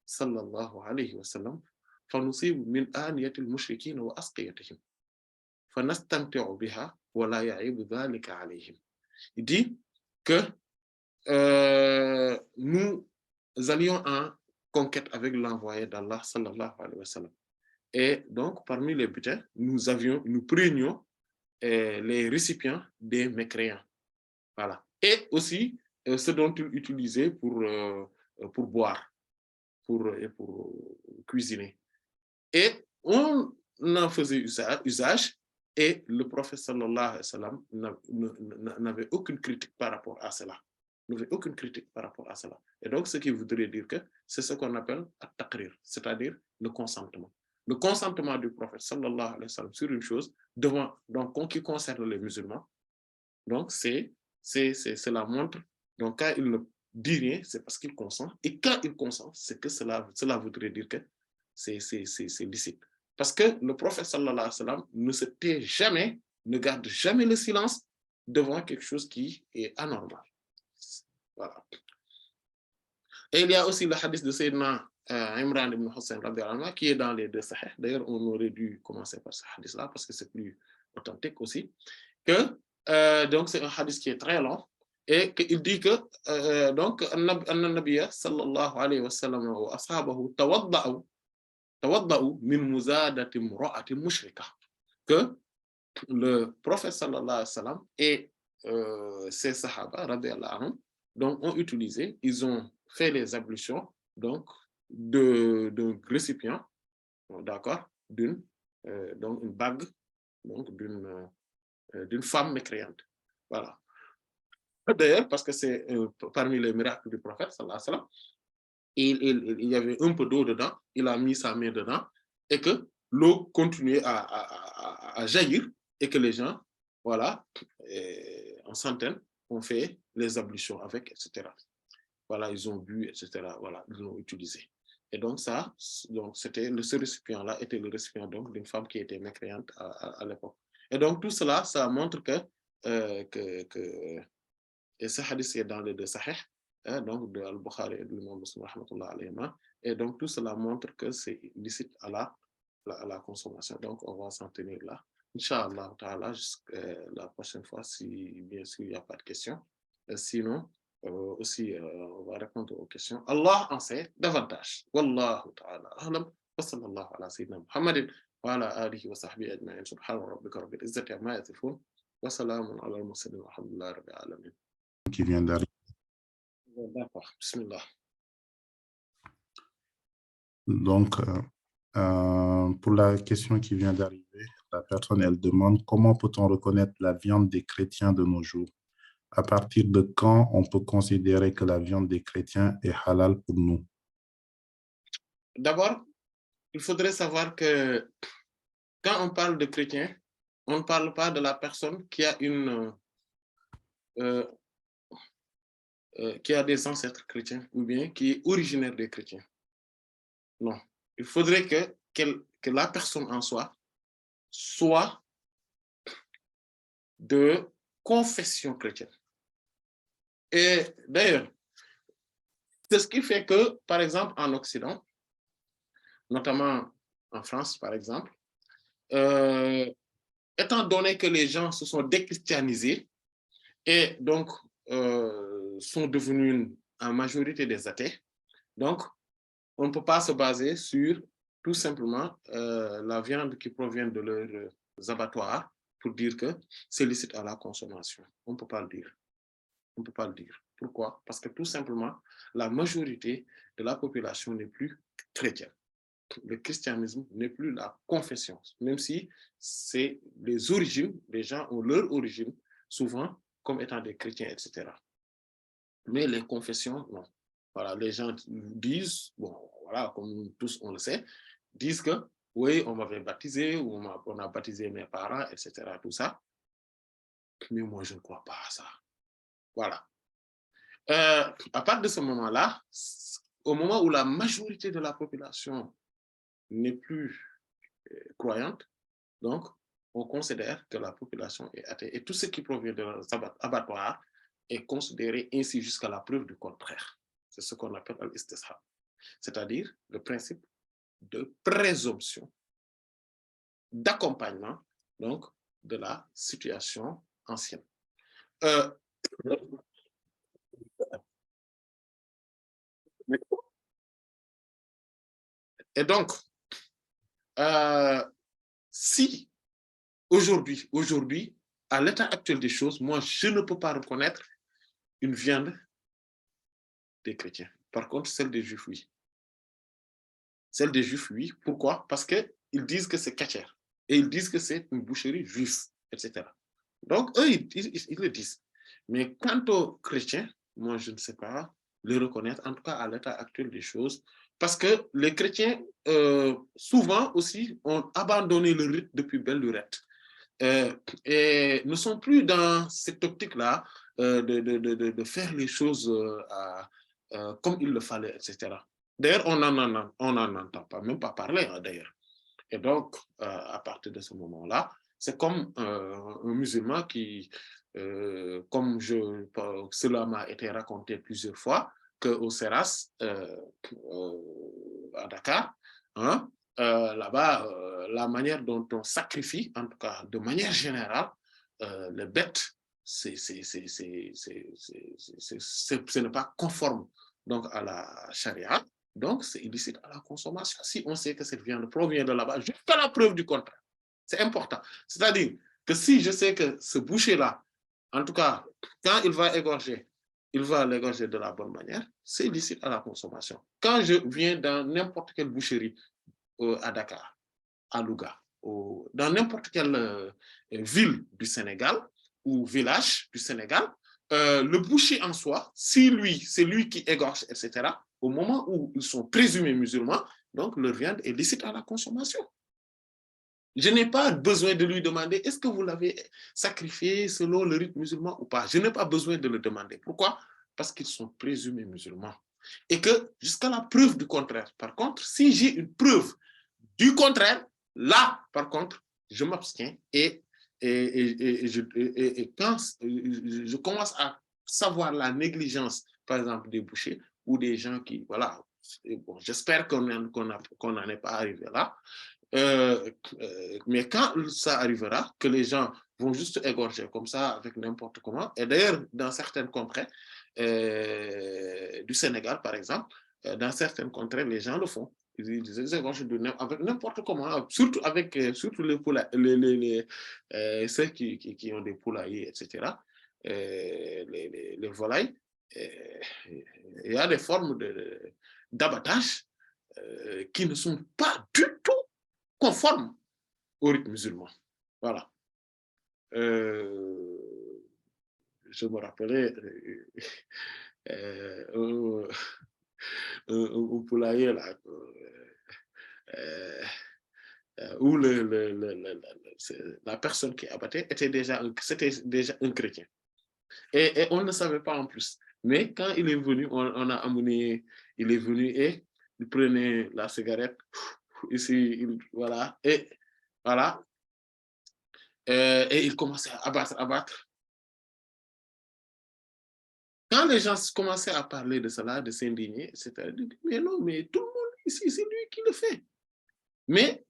sallallahu alayhi wa sallam فنصيب من آنية المشركين وأسقيتهم فنستمتع بها ولا يعيب ذلك عليهم. Il dit que nous allions en conquête avec l'envoyé d'Allah sallallahu alayhi wa sallam. Et donc, parmi les butins, nous prenions les récipients des mécréants. Voilà. Et aussi ce dont ils utilisaient pour boire, pour cuisiner. Et on en faisait usage Et le prophète sallallahu alayhi wa sallam n'avait aucune critique par rapport à cela. N'avait aucune critique par rapport à cela. Et donc, ce qui voudrait dire que c'est ce qu'on appelle at-taqrir, c'est-à-dire le consentement. Le consentement du prophète sallallahu alayhi wa sallam sur une chose, donc, qui concerne les musulmans, donc cela montre, donc quand il ne dit rien, c'est parce qu'il consent. Et quand il consent, c'est que cela voudrait dire que c'est licite. Parce que le prophète sallallahu alayhi wa sallam ne se tait jamais, ne garde jamais le silence devant quelque chose qui est anormal. Voilà. Et il y a aussi le hadith de Sayyidina Imran ibn Hussein qui est dans les deux sahih. D'ailleurs, on aurait dû commencer par ce hadith-là parce que c'est plus authentique aussi. Que, donc, c'est un hadith qui est très long et qu'il dit que donc, an-nabiyya sallallahu alayhi wa sallam wa ashabahu tawadda'u min muzadati imra'atin mushrika. Que le prophète sallallahu alayhi wa sallam et ses sahaba radiyallahu anhum donc ont utilisé, ils ont fait les ablutions donc d'un récipient, d'accord, donc une bague donc d'une femme mécréante. Voilà. D'ailleurs, parce que c'est parmi les miracles du prophète sallallahu alayhi wa sallam, il y avait un peu d'eau dedans, il a mis sa main dedans et que l'eau continuait à jaillir et que les gens, voilà, en centaines, ont fait les ablutions avec, etc. Voilà, ils ont bu, etc. Voilà, ils l'ont utilisé. Et donc ça, donc ce récipient-là était le récipient donc d'une femme qui était mécréante à l'époque. Et donc tout cela, ça montre que et ce hadith est dans les deux sahih, donc de Al-Bukhari et de l'imam Muslim rahmatullah alayhima. Et donc tout cela montre que c'est licite à la consommation. Donc on va s'en tenir là. Inch'Allah ta'ala, la prochaine fois, si bien sûr il n'y a pas de questions. Sinon, aussi, on va répondre aux questions. Allah en sait davantage. Wallahu ta'ala a'lam. Wa sallallahu ala sayyidina Muhammadin wa ala alihi wa sahbihi ajma'in. Subhana rabbika rabbil izzati amma yasifun. Wa salamun ala al-mursalin walhamdulillahi rabbil alamin. Qui vient d'arriver. D'accord, bismillah. Donc, pour la question qui vient d'arriver, la personne, elle demande comment peut-on reconnaître la viande des chrétiens de nos jours? À partir de quand on peut considérer que la viande des chrétiens est halal pour nous? D'abord, il faudrait savoir que quand on parle de chrétien, on ne parle pas de la personne qui a qui a des ancêtres chrétiens ou bien qui est originaire des chrétiens. Non. Il faudrait que la personne en soi soit de confession chrétienne. Et d'ailleurs, c'est ce qui fait que, par exemple, en Occident, notamment en France, par exemple, étant donné que les gens se sont déchristianisés et donc sont devenus en majorité des athées, donc on ne peut pas se baser sur tout simplement la viande qui provient de leurs abattoirs pour dire que c'est licite à la consommation. On ne peut pas le dire. On ne peut pas le dire. Pourquoi? Parce que tout simplement, la majorité de la population n'est plus chrétienne. Le christianisme n'est plus la confession, même si c'est les origines, les gens ont leur origine souvent comme étant des chrétiens, etc. Mais les confessions, non. Voilà, les gens disent, bon, voilà, comme tous on le sait, disent que oui, on m'avait baptisé, ou on a baptisé mes parents, etc., tout ça. Mais moi, je ne crois pas à ça. Voilà. À partir de ce moment-là, au moment où la majorité de la population n'est plus croyante, donc on considère que la population est athée. Et tout ce qui provient de l'abattoir est considéré ainsi jusqu'à la preuve du contraire. C'est ce qu'on appelle l'istishab, c'est-à-dire le principe de présomption, d'accompagnement donc de la situation ancienne. Et donc, si aujourd'hui, à l'état actuel des choses, moi, je ne peux pas reconnaître une viande des chrétiens. Par contre, celle des juifs, oui. Celle des juifs, oui. Pourquoi? Parce qu'ils disent que c'est kachère. et ils disent que c'est une boucherie juive, etc. Donc, eux, ils le disent. Mais quant aux chrétiens, moi, je ne sais pas les reconnaître, en tout cas à l'état actuel des choses, parce que les chrétiens, souvent aussi, ont abandonné le rite depuis belle lurette. Et ne sont plus dans cette optique-là de faire les choses comme il le fallait, etc. D'ailleurs, on n'en entend pas, même pas parler, hein, d'ailleurs. Et donc, à partir de ce moment-là, c'est comme un musulman qui, cela m'a été raconté plusieurs fois, qu'au Seras, à Dakar, hein, là-bas, la manière dont on sacrifie, en tout cas de manière générale, les bêtes, ce n'est pas conforme donc, à la charia. Donc, c'est illicite à la consommation. Si on sait que cette viande provient de là-bas, jusqu'à la preuve du contraire. C'est important. C'est-à-dire que si je sais que ce boucher-là, en tout cas, quand il va égorger, il va l'égorger de la bonne manière, c'est illicite à la consommation. Quand je viens dans n'importe quelle boucherie à Dakar, à Louga, dans n'importe quelle ville du Sénégal ou village du Sénégal, le boucher en soi, si lui, c'est lui qui égorge, etc., au moment où ils sont présumés musulmans, donc leur viande est licite à la consommation. Je n'ai pas besoin de lui demander est-ce que vous l'avez sacrifié selon le rite musulman ou pas. Je n'ai pas besoin de le demander. Pourquoi? Parce qu'ils sont présumés musulmans. Et que jusqu'à la preuve du contraire, par contre, si j'ai une preuve du contraire, là, par contre, je m'abstiens et quand je commence à savoir la négligence, par exemple, des bouchers ou des gens qui, voilà, bon, j'espère qu'on n'en est pas arrivé là, mais quand ça arrivera, que les gens vont juste égorger comme ça avec n'importe comment, et d'ailleurs, dans certaines contrées du Sénégal, par exemple, dans certaines contrées, les gens le font. Ils égorgent avec n'importe comment, surtout avec surtout ceux qui ont des poulaillers, etc., les volailles. Il y a des formes d'abattage qui ne sont pas du tout conformes au rite musulman. Voilà. Je me rappelais un poulailler là, où la personne qui abattait c'était déjà un chrétien. Et on ne savait pas en plus. Mais quand il est venu, on a amené, il est venu et il prenait la cigarette, ici, voilà, et voilà, et il commençait à abattre. Quand les gens commençaient à parler de cela, de s'indigner, etc., mais non, mais tout le monde ici, c'est lui qui le fait. Mais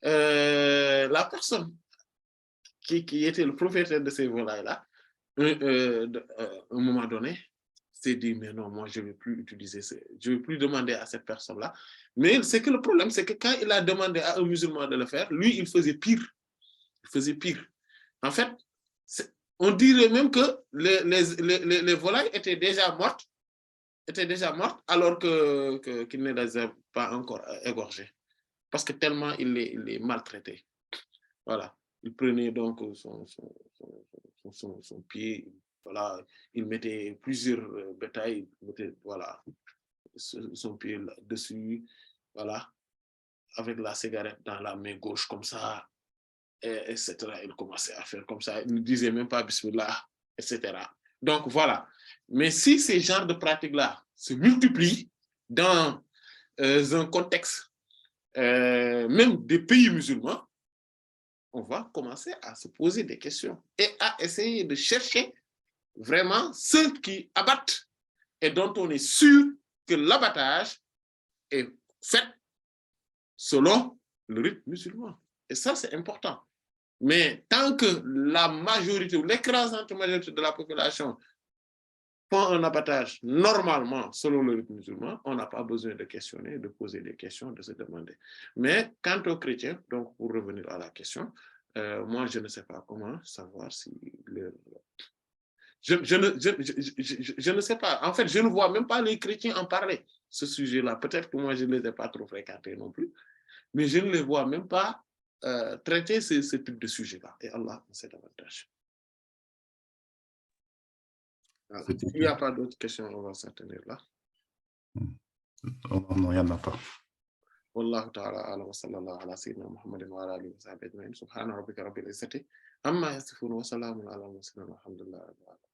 la personne qui était le propriétaire de ces volailles-là, à un moment donné, s'est dit, mais non, moi, je ne vais plus utiliser je ne vais plus demander à cette personne-là. Mais c'est que le problème, c'est que quand il a demandé à un musulman de le faire, lui, il faisait pire. Il faisait pire. En fait, on dirait même que les volailles étaient déjà mortes alors qu'il ne les a pas encore égorgées. Parce que tellement il les maltraitait. Voilà. Il prenait donc son pied, voilà, il mettait plusieurs bétails, voilà, son pied dessus, voilà, avec la cigarette dans la main gauche comme ça, etc. Il commençait à faire comme ça, il ne disait même pas bismillah, etc. Donc voilà. Mais si ces genres de pratiques-là se multiplient dans un contexte, même des pays musulmans, on va commencer à se poser des questions et à essayer de chercher vraiment ceux qui abattent et dont on est sûr que l'abattage est fait selon le rite musulman. Et ça, c'est important. Mais tant que la majorité ou l'écrasante majorité de la population font un abattage normalement selon le rite musulman, on n'a pas besoin de questionner, de poser des questions, de se demander. Mais quant aux chrétiens, donc pour revenir à la question, moi, je ne sais pas comment savoir si je ne sais pas. En fait, je ne vois même pas les chrétiens en parler, ce sujet-là. Peut-être que moi, je ne les ai pas trop fréquentés non plus, mais je ne les vois même pas traiter ce type de sujet-là. Et Allah en sait davantage. Voilà. Il n'y a pas d'autres questions, on va s'en tenir là. Non, il n'y en a pas. والله تعالى أعلم وصلى الله على سيدنا محمد وعلى آله وصحبه أجمعين سبحان ربك رب العزة عما يصفون وسلام على المرسلين والحمد لله رب العالمين.